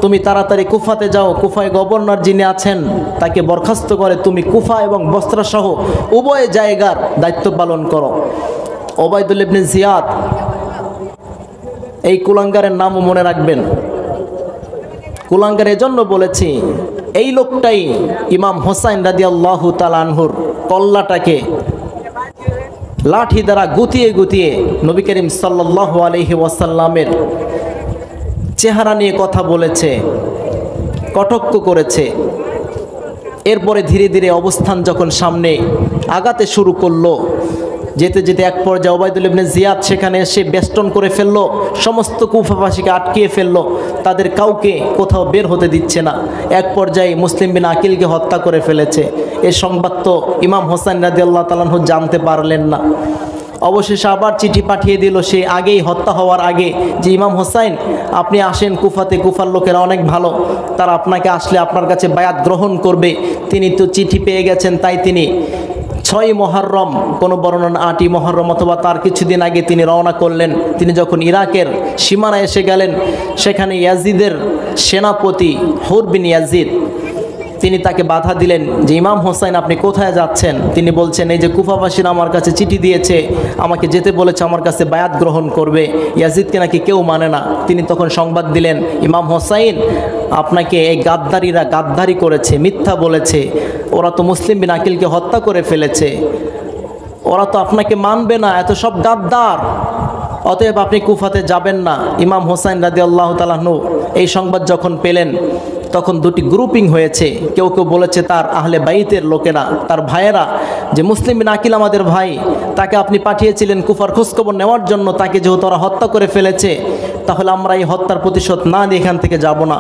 তুমি তাড়াতাড়ি কুফাতে যাও, কুফায় গভর্নর যিনি আছেন তাকে বরখাস্ত করে তুমি কুফা এবং বসরা সহ উভয় জায়গার দায়িত্ব পালন করো। ওবায়দুল্লাহ ইবনে জিয়াদ, এই কুলাঙ্গারের নামও মনে রাখবেন। কুলাঙ্গার এজন্য বলেছি, এই লোকটাই ইমাম হোসাইন রাদিয়াল্লাহু তাআলা আনহুর কল্লাটাকে লাঠি দ্বারা গুতিয়ে গুতিয়ে নবী করিম সাল্লাল্লাহু আলাইহি ওয়াসাল্লামের চেহারা নিয়ে কথা বলেছে, কটাক্ষ করেছে। এরপরে ধীরে ধীরে অবস্থান যখন সামনে আগাতে শুরু করলো, যেতে যেতে এক পর্যায়ে ওবায়দুল্লাহ ইবনে জিয়াদ সেখানে এসে বেষ্টন করে ফেললো, সমস্ত কুফাবাসীকে আটকিয়ে ফেললো, তাদের কাউকে কোথাও বের হতে দিচ্ছে না। এক পর্যায়ে মুসলিম বিন আকিলকে হত্যা করে ফেলেছে। এই সংবাদ তো ইমাম হোসাইন রাদিয়াল্লাহু তাআলা আনহু জানতে পারলেন না। অবশেষে আবার চিঠি পাঠিয়ে দিল সে আগেই, হত্যা হওয়ার আগে, যে ইমাম হোসাইন আপনি আসেন কুফাতে, কুফার লোকেরা অনেক ভালো, তারা আপনাকে আসলে আপনার কাছে বায়াত গ্রহণ করবে। তিনি তো চিঠি পেয়ে গেছেন, তাই তিনি 6ই মুহররম, কোনো বর্ণনা 8ই মুহররম অথবা তার কিছুদিন আগে তিনি রওনা করলেন। তিনি যখন ইরাকের সীমানায় এসে গেলেন, সেখানে ইয়াজিদের সেনাপতি হুর বিন ইয়াজিদ তিনি তাকে বাধা দিলেন যে ইমাম হোসাইন আপনি কোথায় যাচ্ছেন? তিনি বলছেন এই যে কুফাবাসীরা আমার কাছে চিঠি দিয়েছে, আমাকে যেতে বলেছে, আমার কাছে বায়াত গ্রহণ করবে, ইয়াজিদকে নাকি কেউ মানে না। তিনি তখন সংবাদ দিলেন ইমাম হোসাইন আপনাকে এই গাদ্দারিরা গাদ্দারি করেছে, মিথ্যা বলেছে, ওরা তো মুসলিম বিন আকিলকে হত্যা করে ফেলেছে, ওরা তো আপনাকে মানবে না, এত সব গাদ্দার, অতএব আপনি কুফাতে যাবেন না। ইমাম হোসাইন রাদিয়াল্লাহু তাআলা আনহু এই সংবাদ যখন পেলেন, তখন দুটি গ্রুপিং হয়েছে। কেউ কেউ বলেছে তার আহলে বাইতের লোকেরা, তার ভাইয়েরা, যে মুসলিম বিন আকিল আমাদের ভাই, তাকে আপনি পাঠিয়েছিলেন কুফার খোঁজখবর নেওয়ার জন্য, তাকে যেহেতু ওরা হত্যা করে ফেলেছে, তাহলে আমরা এই হত্যার প্রতিশোধ না নিয়ে এখান থেকে যাব না।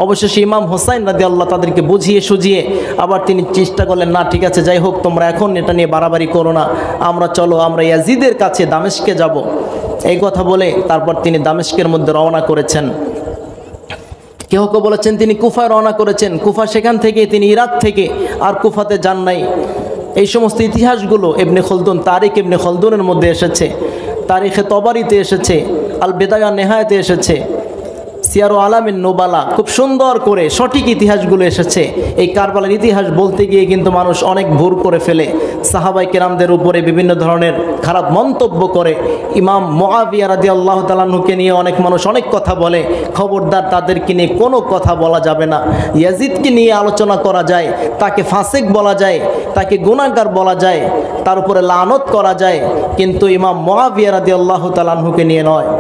অবশেষে ইমাম হোসাইন রাদিয়াল্লাহু তাদেরকে বুঝিয়ে সুঝিয়ে আবার তিনি চেষ্টা করলেন, না ঠিক আছে যাই হোক, তোমরা এখন এটা নিয়ে বাড়াবাড়ি করো না, আমরা চলো আমরা ইয়াজিদের কাছে দামেস্কে যাব। এই কথা বলে তারপর তিনি দামেস্কের মধ্যে রওনা করেছেন। কেউ কেউ বলেছেন তিনি কুফায় রওনা করেছেন, কুফা সেখান থেকে তিনি ইরাক থেকে আর কুফাতে যান নাই। এই সমস্ত ইতিহাসগুলো ইবনে খলদুন, তারিখ ইবনে খলদুনের মধ্যে এসেছে, তারিখে তবারিতে এসেছে, আল বেদায়া নেহায়াতে এসেছে, সিয়ারু আলামিন নুবালা, খুব সুন্দর করে সঠিক ইতিহাসগুলো এসেছে। এই কারবালার ইতিহাস বলতে গিয়ে কিন্তু মানুষ অনেক ভুল করে ফেলে, সাহাবাই কেরামদের উপরে বিভিন্ন ধরনের খারাপ মন্তব্য করে। ইমাম মুআবিয়া রাদিয়াল্লাহু তাআলা আনহুকে নিয়ে অনেক মানুষ অনেক কথা বলে, খবরদার তাদেরকে নিয়ে কোনো কথা বলা যাবে না। ইয়াজিদকে নিয়ে আলোচনা করা যায়, তাকে ফাসিক বলা যায়, তাকে গুনাহগার বলা যায়, তার উপরে লানত করা যায়, কিন্তু ইমাম মুআবিয়া রাদিয়াল্লাহু তাআলা আনহুকে নিয়ে নয়।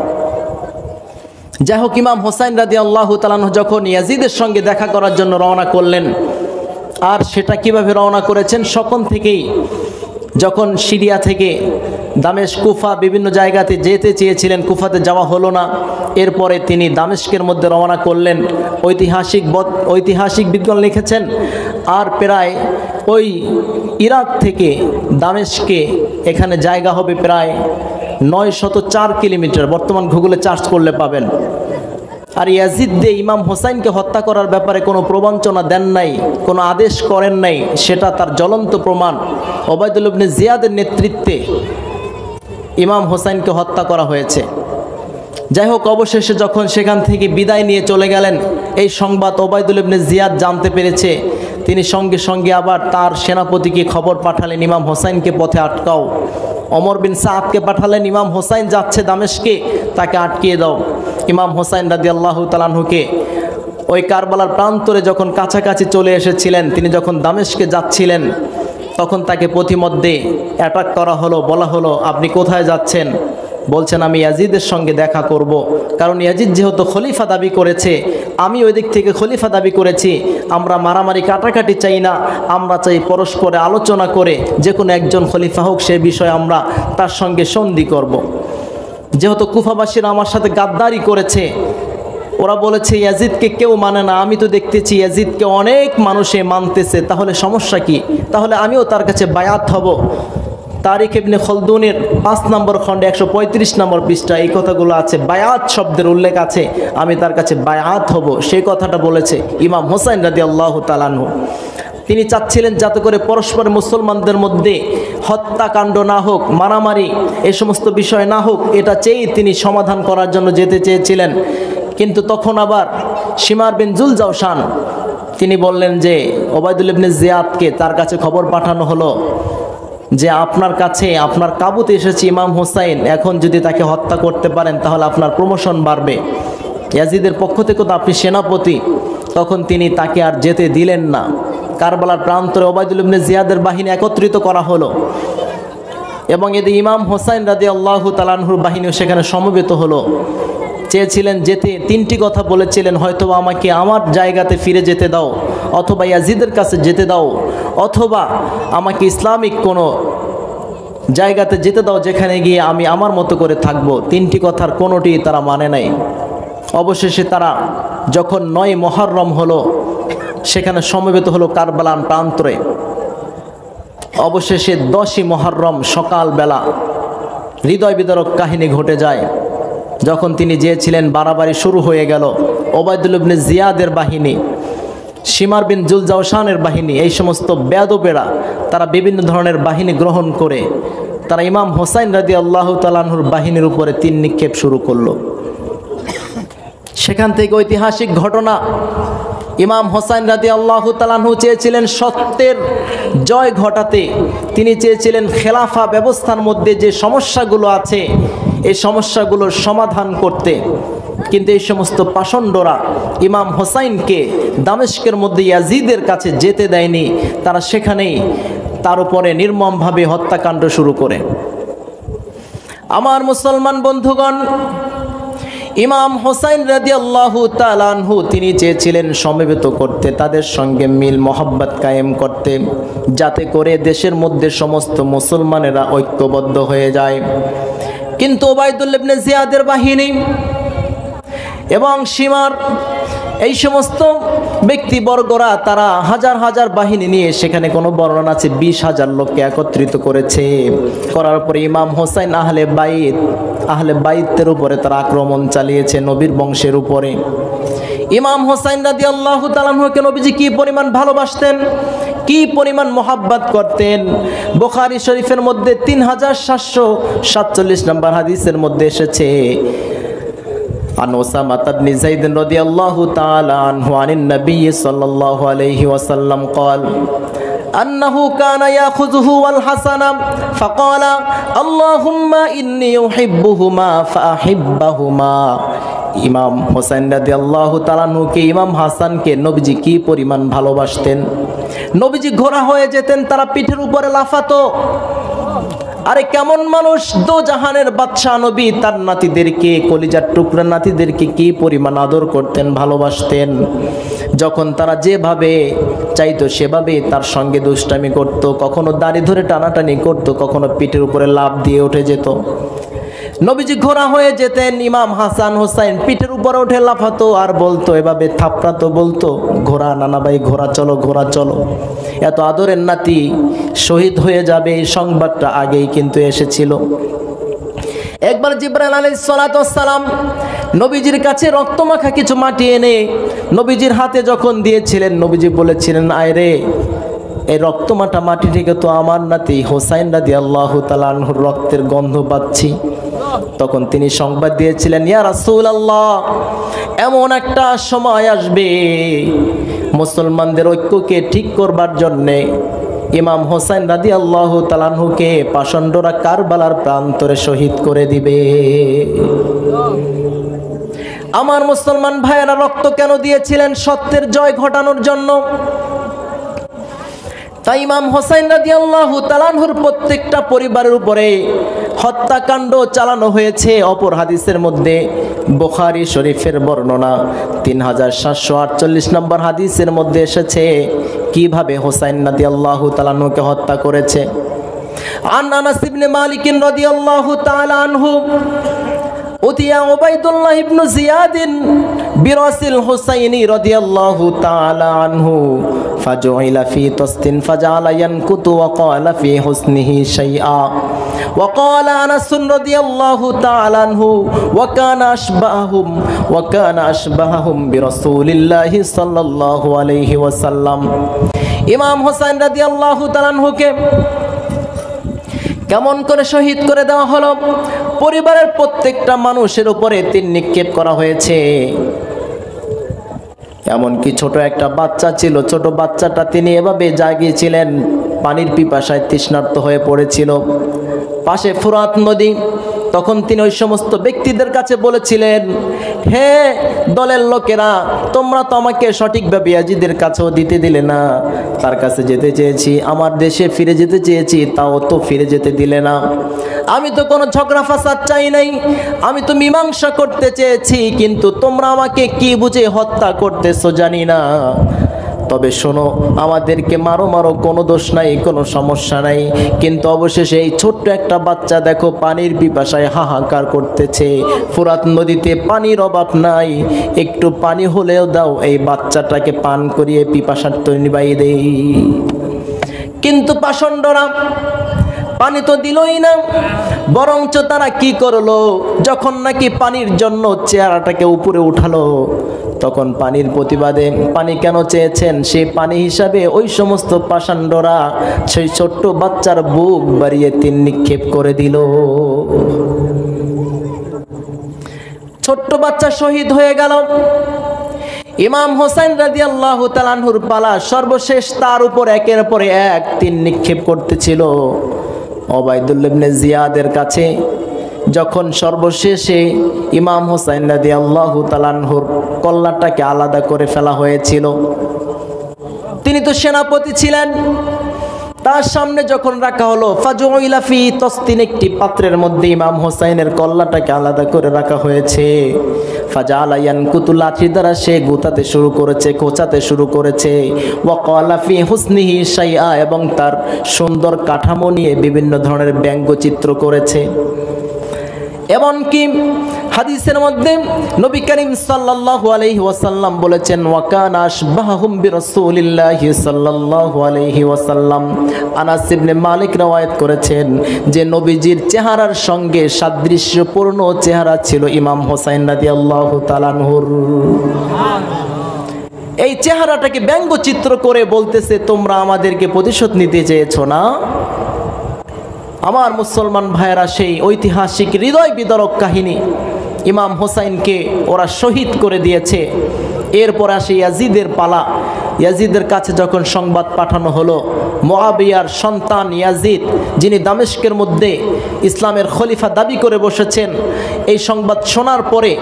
যাই হোক, ইমাম হোসাইন রাদিয়াল্লাহু তাআলা আনহু যখন ইয়াজিদের সঙ্গে দেখা করার জন্য রওনা করলেন, আর সেটা কিভাবে রওনা করেছেন, সকল থেকেই যখন সিরিয়া থেকে দামেস্ক, কুফা বিভিন্ন জায়গাতে যেতে চেয়েছিলেন, কুফাতে যাওয়া হলো না, এরপরে তিনি দামেস্কের মধ্যে রওনা করলেন। ঐতিহাসিক বিজ্ঞান লিখেছেন, আর প্রায় ওই ইরাক থেকে দামেস্কে এখানে জায়গা হবে প্রায় 904 কিলোমিটার, বর্তমান গুগলে সার্চ করলে পাবেন। আর ইয়াজিদ দে ইমাম হোসাইনকে হত্যা করার ব্যাপারে কোনো প্রবঞ্চনা দেন নাই, কোনো আদেশ করেন নাই, সেটা তার জ্বলন্ত প্রমাণ। ওবায়দুল্লাহ ইবনে জিয়াদের নেতৃত্বে ইমাম হোসাইনকে হত্যা করা হয়েছে। যাই হোক, অবশেষে যখন সেখান থেকে বিদায় নিয়ে চলে গেলেন, এই সংবাদ ওবায়দুল্লাহ ইবনে জিয়াদ জানতে পেরেছে। তিনি সঙ্গে সঙ্গে আবার তার সেনাপতিকে খবর পাঠালেন, ইমাম হোসাইনকে পথে আটকাও। ওমর বিন সাদকে পাঠালেন, ইমাম হোসাইন যাচ্ছে দামেস্কে, তাকে আটকিয়ে দাও। ইমাম হোসাইন রাদিয়াল্লাহু তাআলা আনহুকে ওই কারবালার প্রান্তরে যখন কাছাকাছি চলে এসেছিলেন, তিনি যখন দামেস্কে যাচ্ছিলেন, তখন তাকে পথিমধ্যে অ্যাটাক করা হলো। বলা হলো, আপনি কোথায় যাচ্ছেন? বলছেন, আমি ইয়াজিদের সঙ্গে দেখা করব। কারণ ইয়াজিদ যেহেতু খলিফা দাবি করেছে, আমি ওই দিক থেকে খলিফা দাবি করেছি। আমরা মারামারি কাটাকাটি চাই না, আমরা চাই পরস্পরে আলোচনা করে যে কোনো একজন খলিফা হোক, সে বিষয়ে আমরা তার সঙ্গে সন্ধি করব। যেহেতু কুফাবাসীরা আমার সাথে গাদ্দারি করেছে, ওরা বলেছে ইয়াজিদকে কেউ মানে না, আমি তো দেখতেছি ইয়াজিদকে অনেক মানুষে মানতেছে, তাহলে সমস্যা কি? তাহলে আমিও তার কাছে বায়াত হব। তারিখ ইবনে খলদুনের 5 নম্বর খণ্ডে 135 নম্বর পৃষ্ঠা এই কথাগুলো আছে, বায়াত শব্দের উল্লেখ আছে, আমি তার কাছে বায়াত হব, সেই কথাটা বলেছে ইমাম হোসাইন রাদিয়াল্লাহু তাআলা আনহু। তিনি চাচ্ছিলেন যাতে করে পরস্পর মুসলমানদের মধ্যে হত্যাকাণ্ড না হোক, মারামারি এই সমস্ত বিষয় না হোক, এটা চেয়েই তিনি সমাধান করার জন্য যেতে চেয়েছিলেন। কিন্তু তখন আবার শিমার বিন জুলজাওশান তিনি বললেন যে ওবায়দুল ইবনে জিয়াদকে তার কাছে খবর পাঠানো হলো যে আপনার কাছে, আপনার কাবুতে এসেছে ইমাম হোসাইন, এখন যদি তাকে হত্যা করতে পারেন তাহলে আপনার প্রমোশন বাড়বে, ইয়াজিদের পক্ষ থেকে তো আপনি সেনাপতি। তখন তিনি তাকে আর যেতে দিলেন না। কারবালার প্রান্তরে ওবায়দুল ইবনে জিয়াদের বাহিনী একত্রিত করা হলো এবং এদিকে ইমাম হোসাইন রাদিয়াল্লাহু তাআলা আনহুর বাহিনীও সেখানে সমবেত হলো। চেয়েছিলেন যেতে, 3টি কথা বলেছিলেন, হয়তো আমাকে আমার জায়গাতে ফিরে যেতে দাও, অথবা ইয়াজিদের কাছে যেতে দাও, অথবা আমাকে ইসলামিক কোনো জায়গাতে যেতে দাও যেখানে গিয়ে আমি আমার মতো করে থাকবো। 3টি কথার কোনোটি তারা মানে নাই। অবশেষে তারা যখন 9 মুহররম হলো, সেখানে সমবেত হলো কারবালার প্রান্তরে। অবশেষে 10ই মুহররম সকালবেলা হৃদয় বিদারক কাহিনী ঘটে যায়। যখন তিনি যেয়েছিলেন, বাড়াবাড়ি শুরু হয়ে গেল। ওবায়দুল ইবনে জিয়াদের বাহিনী, শিমার বিন জুলজাওশানের বাহিনী, এই সমস্ত বেয়াদবেরা তারা বিভিন্ন ধরনের বাহিনী গ্রহণ করে তারা ইমাম হোসাইন রাদিয়াল্লাহু তাআলা আনহুর বাহিনীর উপরে তীর নিক্ষেপ শুরু করলো। সেখান থেকে ঐতিহাসিক ঘটনা, ইমাম হোসাইন রাদিয়াল্লাহু তাআলা আনহু চেয়েছিলেন সত্যের জয় ঘটাতে। তিনি চেয়েছিলেন খেলাফা ব্যবস্থার মধ্যে যে সমস্যাগুলো আছে এই সমস্যাগুলোর সমাধান করতে। কিন্তু এই সমস্ত পাষণ্ডরা ইমাম হোসাইনকে দামেস্কের মধ্যে ইয়াজিদের কাছে যেতে দেয়নি। তারা সেখানেই তার উপরে নির্মমভাবে হত্যাকাণ্ড শুরু করে। আমার মুসলমান বন্ধুগণ, ইমাম হোসাইন রাদিয়াল্লাহু তাআলা আনহু তিনি চেয়েছিলেন সমবেত করতে, তাদের সঙ্গে মিল মহব্বত কায়েম করতে, যাতে করে দেশের মধ্যে সমস্ত মুসলমানেরা ঐক্যবদ্ধ হয়ে যায়। কিন্তু ওবায়দুল ইবনে জিয়াদের বাহিনী এবং শিমার এই সমস্ত ব্যক্তিবর্গরা তারা হাজার হাজার বাহিনী নিয়ে, সেখানে কোনো বর্ণনা আছে 20,000 লোককে একত্রিত করেছে। করার পরে ইমাম হোসাইন আহলে বাইতের উপরে তারা আক্রমণ চালিয়েছে, নবীর বংশের উপরে। ইমাম হোসাইন রাদিয়াল্লাহু তাআলা আনহুকে নবীজি কি পরিমাণ ভালোবাসতেন, কি পরিমাণ মোহাব্বত করতেন। বুখারী শরীফের মধ্যে 3747 নম্বর হাদিসের মধ্যে এসেছে, عن أسامة بن زيد رضي الله تعالى عنه عن النبي صلى الله عليه وسلم قال أنه كان يأخذه والحسن فقال اللهم إني أحبهما فأحبهما। ইমাম হোসেন রাদিয়াল্লাহু তাআলা আনহুকে, ইমাম হাসানকে নবীজি কি পরিমাণ ভালোবাসতেন। নবীজি ঘোড়া হয়ে যেতেন, তারা পিঠের উপরে লাফাতো। আরে কেমন মানুষ! দোজাহানের বাদশাহ নবী তার নাতিদেরকে, কলিজার টুকরা নাতিদেরকে কি পরিমাণ আদর করতেন, ভালোবাসতেন। যখন তারা যেভাবে চাইতো সেভাবে তার সঙ্গে দুষ্টামি করত, কখনো দাড়ি ধরে টানাটানি করত, কখনো পিঠের উপরে লাফ দিয়ে উঠে যেত। নবীজি ঘোড়া হয়ে যেতেন, ইমাম হাসান হোসাইন পিঠের উপরে উঠে লাফাতো আর বলতো, এভাবে থাপড়াতো, বলতো ঘোড়া, নানা ভাই ঘোড়া চলো, ঘোড়া চলো। এত আদরের নাতি শহীদ হয়ে যাবে এই সংবাদটা আগেই কিন্তু এসেছিল। একবার জিবরাইল আলাইহিস সালাতু ওয়াস সালাম নবীজির কাছে রক্তমাখা কিছু মাটি এনে নবীজির হাতে যখন দিয়েছিলেন, নবীজি বলেছিলেন, আয় রে, এই রক্তমাখা মাটি থেকে তো আমার নাতি হোসাইন রাদিয়াল্লাহু তাআলা আনহুর রক্তের গন্ধ পাচ্ছি। তখন তিনি সংবাদ দিয়েছিলেন, ইয়া রাসূলুল্লাহ, এমন একটা সময় আসবে মুসলমানদের ঐক্যকে ঠিক করবার জন্যে ইমাম হোসাইন রাদিয়াল্লাহু তাআলা আনহুকে পাষণ্ডরা কারবালার প্রান্তরে শহীদ করে দিবে। আমার মুসলমান ভাইয়েরা রক্ত কেন দিয়েছিলেন? সত্যের জয় ঘটানোর জন্য। তাই ইমাম হোসাইন রাদিয়াল্লাহু তাআলা আনহুর প্রত্যেকটা পরিবারের উপরে হত্যাকাণ্ড চালানো হয়েছে। অপর হাদিসের মধ্যে বুখারী শরীফের বর্ণনা 3748 নম্বর হাদিসের মধ্যে এসেছে কিভাবে হোসাইন রাদিয়াল্লাহু তাআলা আনহুকে হত্যা করেছে। আন আনাস ইবনে মালিক রাদিয়াল্লাহু তাআলা আনহু উতিয়া উবাইদুল্লাহ ইবনে জিয়াদ বিরাসিল হুসাইনি রাদিয়াল্লাহু তাআলা আনহু ফাজুইলা ফি তাসতিন ফাজালা ইয়ানকুতু ওয়া ক্বালা ফি হুসনিহি শাইআ ওয়া ক্বালা আনাস রাদিয়াল্লাহু তাআলা আনহু ওয়া কানা আশবাহুম বিরাসূলিল্লাহি সাল্লাল্লাহু আলাইহি ওয়াসাল্লাম। ইমাম হোসেন রাদিয়াল্লাহু তাআলা আনহুকে কেমন করে শহীদ করে দেওয়া হলো? পরিবারের প্রত্যেকটা মানুষের উপরে তীর নিক্ষেপ করা হয়েছে। এমনকি ছোট একটা বাচ্চা ছিল, ছোট বাচ্চাটা তিনি এভাবে জাগিয়েছিলেন, পানির পিপাসায় তৃষ্ণার্ত হয়ে পড়েছিল। পাশে ফুরাত নদী। তখন তিনি ওই সমস্ত ব্যক্তিদের কাছে বলেছিলেন, হে দলের লোকেরা, তোমরা তো আমাকে সঠিকভাবে ইয়াজিদের কাছেও দিতে দিলে না। তার কাছে যেতে চেয়েছি, আমার দেশে ফিরে যেতে চেয়েছি, তাও তো ফিরে যেতে দিলে না। আমি তো কোনো ঝগড়া ফাসাদ চাই নাই, আমি তো মীমাংসা করতে চেয়েছি, কিন্তু তোমরা আমাকে কি বুঝে হত্যা করতেছো জানি না। তবে শোনো, আমাদেরকে মারো মারো, কোনো দোষ নাই, কোনো সমস্যা নাই, কিন্তু অবশেষে এই ছোট্ট একটা বাচ্চা দেখো পানির পিপাসায় হাহাকার করতেছে। ফুরাত নদীতে পানির অভাব নাই, একটু পানি হলেও দাও, এই বাচ্চাটাকে পান করিয়ে পিপাসার তো নিবাই দেই। কিন্তু পাষণ্ডরা পানি তো দিলই না, বরঞ্চ তারা কি করলো, যখন নাকি পানির জন্য চেহারাটাকে উপরে উঠালো, তখন পানির প্রতিবাদে পানি কেন চেয়েছেন সে পানি হিসাবে ওই সমস্ত পাষণ্ডরা সেই ছোট্ট বাচ্চার বুক বাড়িয়ে তীর নিক্ষেপ করে দিল। ছোট্ট বাচ্চা শহীদ হয়ে গেল। ইমাম হোসেন রাদিয়াল্লাহু তাআলা আনহুর পালা সর্বশেষ, তার উপর একের পর এক তীর নিক্ষেপ করতেছিল। উবাইদুল্লাহ ইবনে জিয়াদের কাছে যখন সর্বশেষে ইমাম হোসেন রাদিয়াল্লাহু তাআলা আনহুর কল্লাটাকে আলাদা করে ফেলা হয়েছিল, তিনি তো সেনাপতি ছিলেন, তার সামনে যখন রাখা হলো, ফাজুইলা ফি তাসতিন, একটি পাত্রের মধ্যে ইমাম হোসেনের কল্লাটাকে আলাদা করে রাখা হয়েছে। ফাজালা ইয়ানকুতু, লাঠি দ্বারা সে গোতাতে শুরু করেছে, কোচাতে শুরু করেছে। ওয়া ক্বালা ফি হুসনিহি শাইআ, এবং তার সুন্দর কাঠামো নিয়ে বিভিন্ন ধরনের ব্যঙ্গচিত্র করেছে। এমনকি হাদিসের মধ্যে নবী করিম সাল্লাল্লাহু আলাইহি ওয়াসাল্লাম বলেছেন, ওয়া কানা আশবাহুম বিরাসূলিল্লাহি সাল্লাল্লাহু আলাইহি ওয়াসাল্লাম। আনাস ইবনে মালিক রওয়ায়াত করেছেন যে নবীজির চেহারার সঙ্গে সাদৃশ্যপূর্ণ চেহারা ছিল ইমাম হোসেন রাদিয়াল্লাহু তাআলা আনহুর। এই চেহারাটাকে ব্যঙ্গচিত্র করে বলতেছে, তোমরা আমাদেরকে প্রতিশোধ নিতে চেয়েছো না? আমার মুসলমান ভাইয়েরা, সেই ঐতিহাসিক হৃদয় বিদারক কাহিনী, ইমাম হোসাইনকে ওরা শহীদ করে দিয়েছে। এরপর আসে ইয়াজিদের পালা। ইয়াজিদের কাছে যখন সংবাদ পাঠানো হলো, মুআবিয়ার সন্তান ইয়াজিদ, যিনি দামেস্কের মধ্যে ইসলামের খলিফা দাবি করে বসেছেন, এই সংবাদ শোনার পরে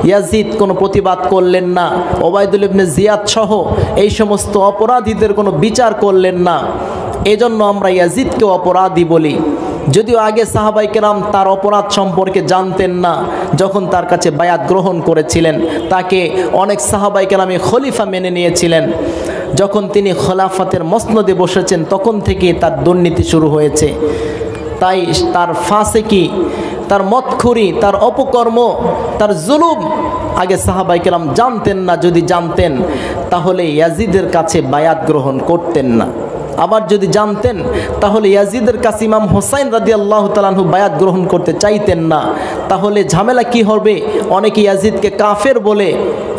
ইয়াজিদ কোনো প্রতিবাদ করলেন না। উবাইদুল্লাহ ইবনে জিয়াদ সহ এই সমস্ত অপরাধীদের কোনো বিচার করলেন না। এজন্য আমরা ইয়াজিদকে অপরাধী বলি, যদিও আগে সাহাবাই কেরাম তার অপরাধ সম্পর্কে জানতেন না। যখন তার কাছে বায়াত গ্রহণ করেছিলেন, তাকে অনেক সাহাবাই কেরামে খলিফা মেনে নিয়েছিলেন। যখন তিনি খলাফতের মসনদে বসেছেন, তখন থেকে তার দুর্নীতি শুরু হয়েছে। তাই তার ফাসিকি, তার মদখুরি, তার অপকর্ম, তার জুলুম আগে সাহাবাই কেরাম জানতেন না। যদি জানতেন তাহলে ইয়াজিদের কাছে বায়াত গ্রহণ করতেন না। আবার যদি জানতেন তাহলে ইয়াজিদের কাছে ইমাম হোসাইন রাদিয়াল্লাহু তাআলা আনহু বায়াত গ্রহণ করতে চাইতেন না। তাহলে ঝামেলা কি হবে? অনেকে ইয়াজিদকে কাফের বলে,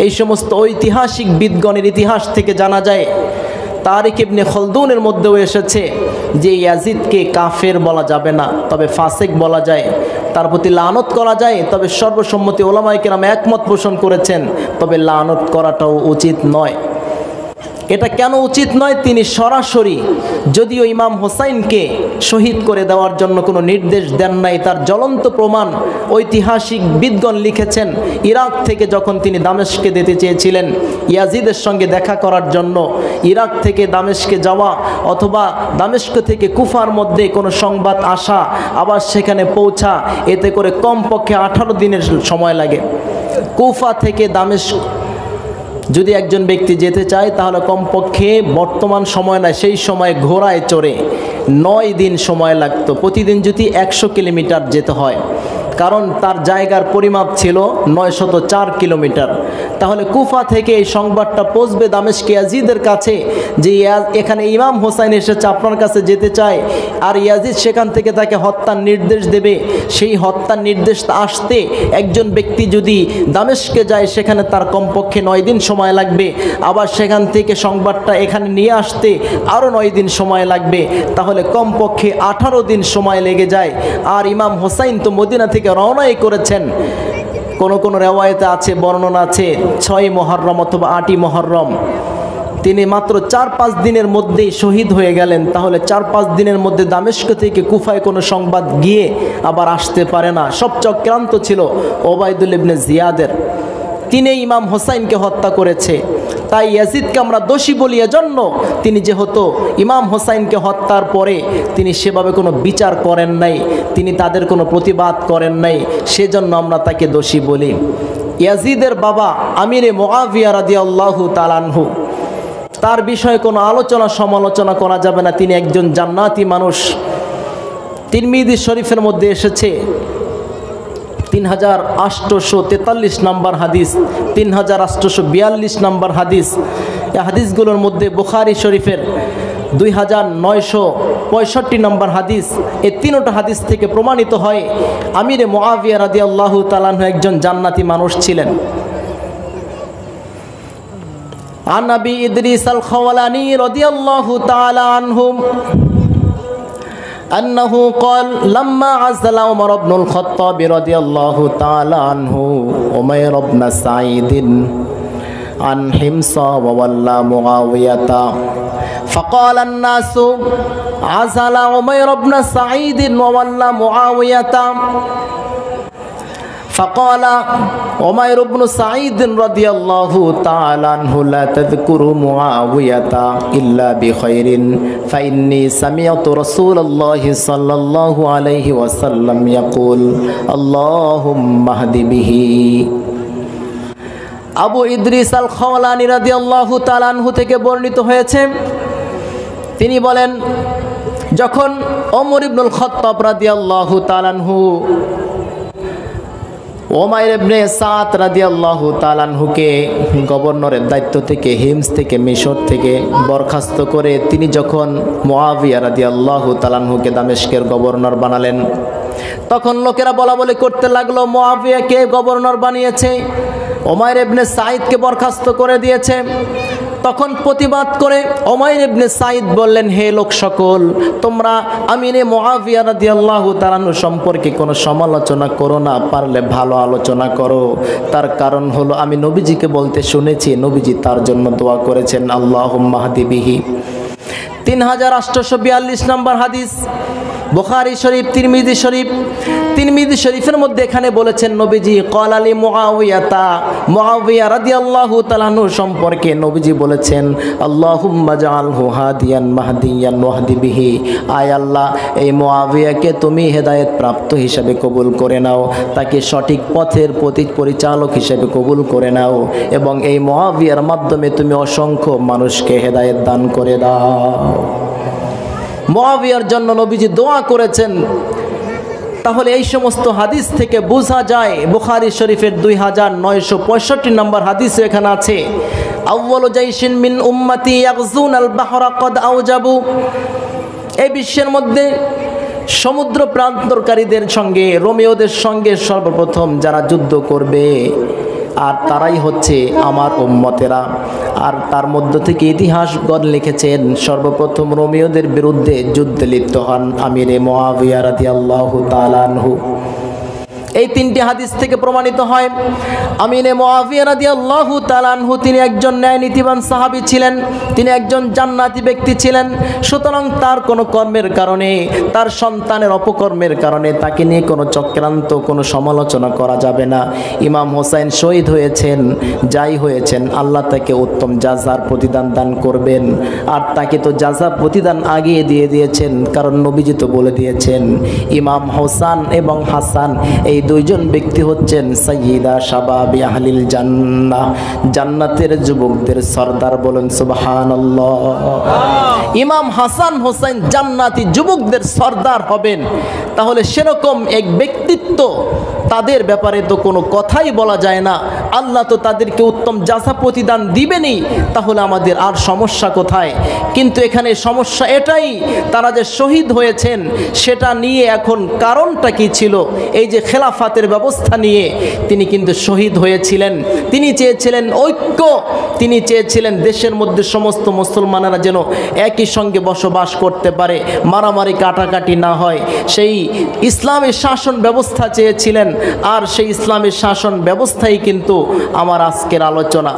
এই সমস্ত ঐতিহাসিক বিদগণের ইতিহাস থেকে জানা যায়। তারিখ ইবনে খলদুনের মধ্যেও এসেছে যে ইয়াজিদকে কাফের বলা যাবে না, তবে ফাসিক বলা যায়, তার প্রতি লানত করা যায়। তবে সর্বসম্মতি ওলামায়ে কেরাম একমত পোষণ করেছেন, তবে লানত করাটাও উচিত নয়। এটা কেন উচিত নয়? তিনি সরাসরি, যদিও ইমাম হোসাইনকে শহীদ করে দেওয়ার জন্য কোনো নির্দেশ দেন নাই, তার জ্বলন্ত প্রমাণ ঐতিহাসিক বিদগণ লিখেছেন। ইরাক থেকে যখন তিনি দামেস্কে যেতে চেয়েছিলেন ইয়াজিদের সঙ্গে দেখা করার জন্য, ইরাক থেকে দামেস্কে যাওয়া অথবা দামেস্ক থেকে কুফার মধ্যে কোনো সংবাদ আসা, আবার সেখানে পৌঁছা, এতে করে কমপক্ষে 18 দিনের সময় লাগে। কুফা থেকে দামেস্ক যদি একজন ব্যক্তি যেতে চায় তাহলে কমপক্ষে, বর্তমান সময় না, সেই সময় ঘোড়ায় চড়ে 9 দিন সময় লাগতো। প্রতিদিন যদি 100 কিলোমিটার যেতে হয়, কারণ তার জায়গার পরিমাপ ছিল 904 কিলোমিটার। তাহলে কুফা থেকে এই সংবাদটা পৌঁছবে দামেস্কে ইয়াজিদের কাছে যে এখানে ইমাম হোসাইন এসেছে, আপনার কাছে যেতে চায়। আর ইয়াজিদ সেখান থেকে তাকে হত্যার নির্দেশ দেবে। সেই হত্যার নির্দেশ আসতে একজন ব্যক্তি যদি দামেস্কে যায়, সেখানে তার কমপক্ষে 9 দিন সময় লাগবে। আবার সেখান থেকে সংবাদটা এখানে নিয়ে আসতে আরও 9 দিন সময় লাগবে। তাহলে কমপক্ষে 18 দিন সময় লেগে যায়। আর ইমাম হোসাইন তো মদিনা থেকে রওনাই করেছেন। কোন কোন রেওয়ায়েতে আছে, বর্ণনা আছে 6 মুহররম অথবা 8 মুহররম। তিনি মাত্র 4-5 দিনের মধ্যেই শহীদ হয়ে গেলেন। তাহলে 4-5 দিনের মধ্যে দামেস্ক থেকে কুফায় কোনো সংবাদ গিয়ে আবার আসতে পারে না। সব চক্রান্ত ছিল ওবায়দুল ইবনে জিয়াদের। তিনি ইমাম হোসাইনকে হত্যা করেছে। তাই ইয়াজিদকে আমরা দোষী বলি এজন্য, তিনি যেহেতু ইমাম হোসাইনকে হত্যার পরে তিনি সেভাবে কোনো বিচার করেন নাই, তিনি তাদের কোনো প্রতিবাদ করেন নাই, সেজন্য আমরা তাকে দোষী বলি। ইয়াজিদের বাবা আমিরে মুআবিয়া রাদিয়াল্লাহু তাআলা আনহু, তার বিষয়ে কোনো আলোচনা সমালোচনা করা যাবে না। তিনি একজন জান্নাতি মানুষ। তিরমিজি শরীফের মধ্যে এসেছে 3843 নম্বর হাদিস, 3842 নম্বর হাদিস। এই হাদিসগুলোর মধ্যে বুখারী শরীফের 2965 নম্বর হাদিস, এই 3টা হাদিস থেকে প্রমাণিত হয় আমিরে মুআবিয়া রাদিয়াল্লাহু তাআলা আনহু একজন জান্নাতি মানুষ ছিলেন। আন আবি ইদ্রিস আল খাওয়ালানি রাদিয়াল্লাহু তাআলা আনহু أنه قال لما عزل عمر بن الخطاب رضي الله تعالى عنه عمير بن سعيد عن حمص وولى معاوية فقال الناس عزل عمير بن سعيد وولى معاوية فقال عمير بن سعيد رضي الله تعالى عنه لا تذكروا معاوية إلا بخير فإني سمعت رسول الله صلى الله عليه وسلم يقول اللهم اهد به। আবু ইদ্রিস আল খাওয়ালানি রাদিয়াল্লাহু তাআলা আনহু থেকে বর্ণিত হয়েছে, তিনি বলেন, যখন ওমর ইবনুল খাত্তাব রাদিয়াল্লাহু তাআলা আনহু উমাইর ইবনে সাদ রাদিয়াল্লাহু তাআলা আনহুকে গভর্নরের দায়িত্ব থেকে, হিমস থেকে, মিশর থেকে বরখাস্ত করে তিনি যখন মুআবিয়া রাদিয়াল্লাহু তাআলা আনহুকে দামেস্কের গভর্নর বানালেন, তখন লোকেরা বলা বলি করতে লাগলো মুআবিয়াকে গভর্নর বানিয়েছে, উমাইর ইবনে সাইদকে বরখাস্ত করে দিয়েছে। তখন প্রতিবাদ করে উমাইর ইবনে সাইদ বললেন, হে লোক সকল, তোমরা আমিরে মুআবিয়া রাদিয়াল্লাহু তাআলা আনহু সম্পর্কে কোনো সমালোচনা করো না, পারলে ভালো আলোচনা করো। তার কারণ হলো আমি নবীজিকে বলতে শুনেছি, নবীজি তার জন্য দোয়া করেছেন, আল্লাহুম্মা হাদি বিহি। 3842 নম্বর হাদিস, বুখারী শরীফ, তিরমিজি শরীফ। তিরমিজি শরীফের মধ্যে এখানে বলেছেন নবীজি ক্বাল আলী মুআবিয়া রাদিয়াল্লাহু তাআলা আনহু সম্পর্কে নবীজি বলেছেন, আল্লাহুম্মা জাআলহু হাদিয়ান মাহদিয়ান ওয়াহদি বিহি। আয় আল্লাহ, এই মুআবিয়াকে তুমি হেদায়েত প্রাপ্ত হিসাবে কবুল করে নাও, তাকে সঠিক পথের পরিচালক হিসাবে কবুল করে নাও, এবং এই মুআবিয়ার মাধ্যমে তুমি অসংখ্য মানুষকে হেদায়েত দান করে দাও। মুআবিয়ার জন্য নবীজি দোয়া করেছেন। তাহলে এই সমস্ত হাদিস থেকে বোঝা যায়, বুখারী শরীফের 2965 নম্বর হাদিস এখানে আছে, আউয়ালু জাইশিন মিন উম্মতি ইয়াগজুনাল বাহরা ক্বাদ আওজাবু। এই বিশ্বের মধ্যে সমুদ্র প্রান্তরকারীদের সঙ্গে, রোমিওদের সঙ্গে সর্বপ্রথম যারা যুদ্ধ করবে, আর তারাই হচ্ছে আমার উম্মতেরা। আর তার মধ্য থেকে ইতিহাসগণ লিখেছেন, সর্বপ্রথম রোমিওদের বিরুদ্ধে যুদ্ধে লিপ্ত হন আমিরে মুআবিয়া রাদিয়াল্লাহু তাআলা আনহু। এই তিনটি হাদিস থেকে প্রমাণিত হয় আমিনে মুআবিয়া রাদিয়াল্লাহু তাআলা আনহু তিনি একজন ন্যায় নীতিবান সাহাবী ছিলেন, তিনি একজন জান্নাতি ব্যক্তি ছিলেন। সুতরাং তার কোনো কর্মের কারণে, তার সন্তানের অপকর্মের কারণে তাকে নিয়ে কোনো চক্রান্ত, কোনো সমালোচনা করা যাবে না। ইমাম হোসাইন শহীদ হয়েছেন, যাই হয়েছেন আল্লাহ তাকে উত্তম জাযার প্রতিদান দান করবেন। আর তাকে তো জাযা প্রতিদান আগিয়ে দিয়ে দিয়েছেন, কারণ নবীজি তো বলে দিয়েছেন ইমাম হোসেন এবং হাসান এই দুইজন ব্যক্তি হচ্ছেন সাইয়্যিদা শাবাবি আহলিল জান্নাহ, জান্নাতের যুবকদের সরদার। বলেন সুবহানাল্লাহ। ইমাম হাসান হোসেন জান্নাতি যুবকদের সরদার হবেন, তাহলে সেরকম এক ব্যক্তিত্ব, তাদের ব্যাপারে তো কোনো কথাই বলা যায় না। আল্লাহ তো তাদেরকে উত্তম জাযা প্রতিদান দিবেনই, তাহলে আমাদের আর সমস্যা কোথায়? কিন্তু এখানে সমস্যা এটাই, তারা যে শহীদ হয়েছেন সেটা নিয়ে এখন কারণটা কি ছিল? এই যে খেলাফাতের ব্যবস্থা নিয়ে তিনি কিন্তু শহীদ হয়েছিলেন। তিনি চেয়েছিলেন ঐক্য, তিনি চেয়েছিলেন দেশের মধ্যে সমস্ত মুসলমানেরা যেন একই সঙ্গে বসবাস করতে পারে, মারামারি কাটাকাটি না হয়। সেই ইসলামী শাসন ব্যবস্থা চেয়েছিলেন, আর সেই ইসলামী শাসন ব্যবস্থাই কিন্তু আমার আজকের আলোচনা।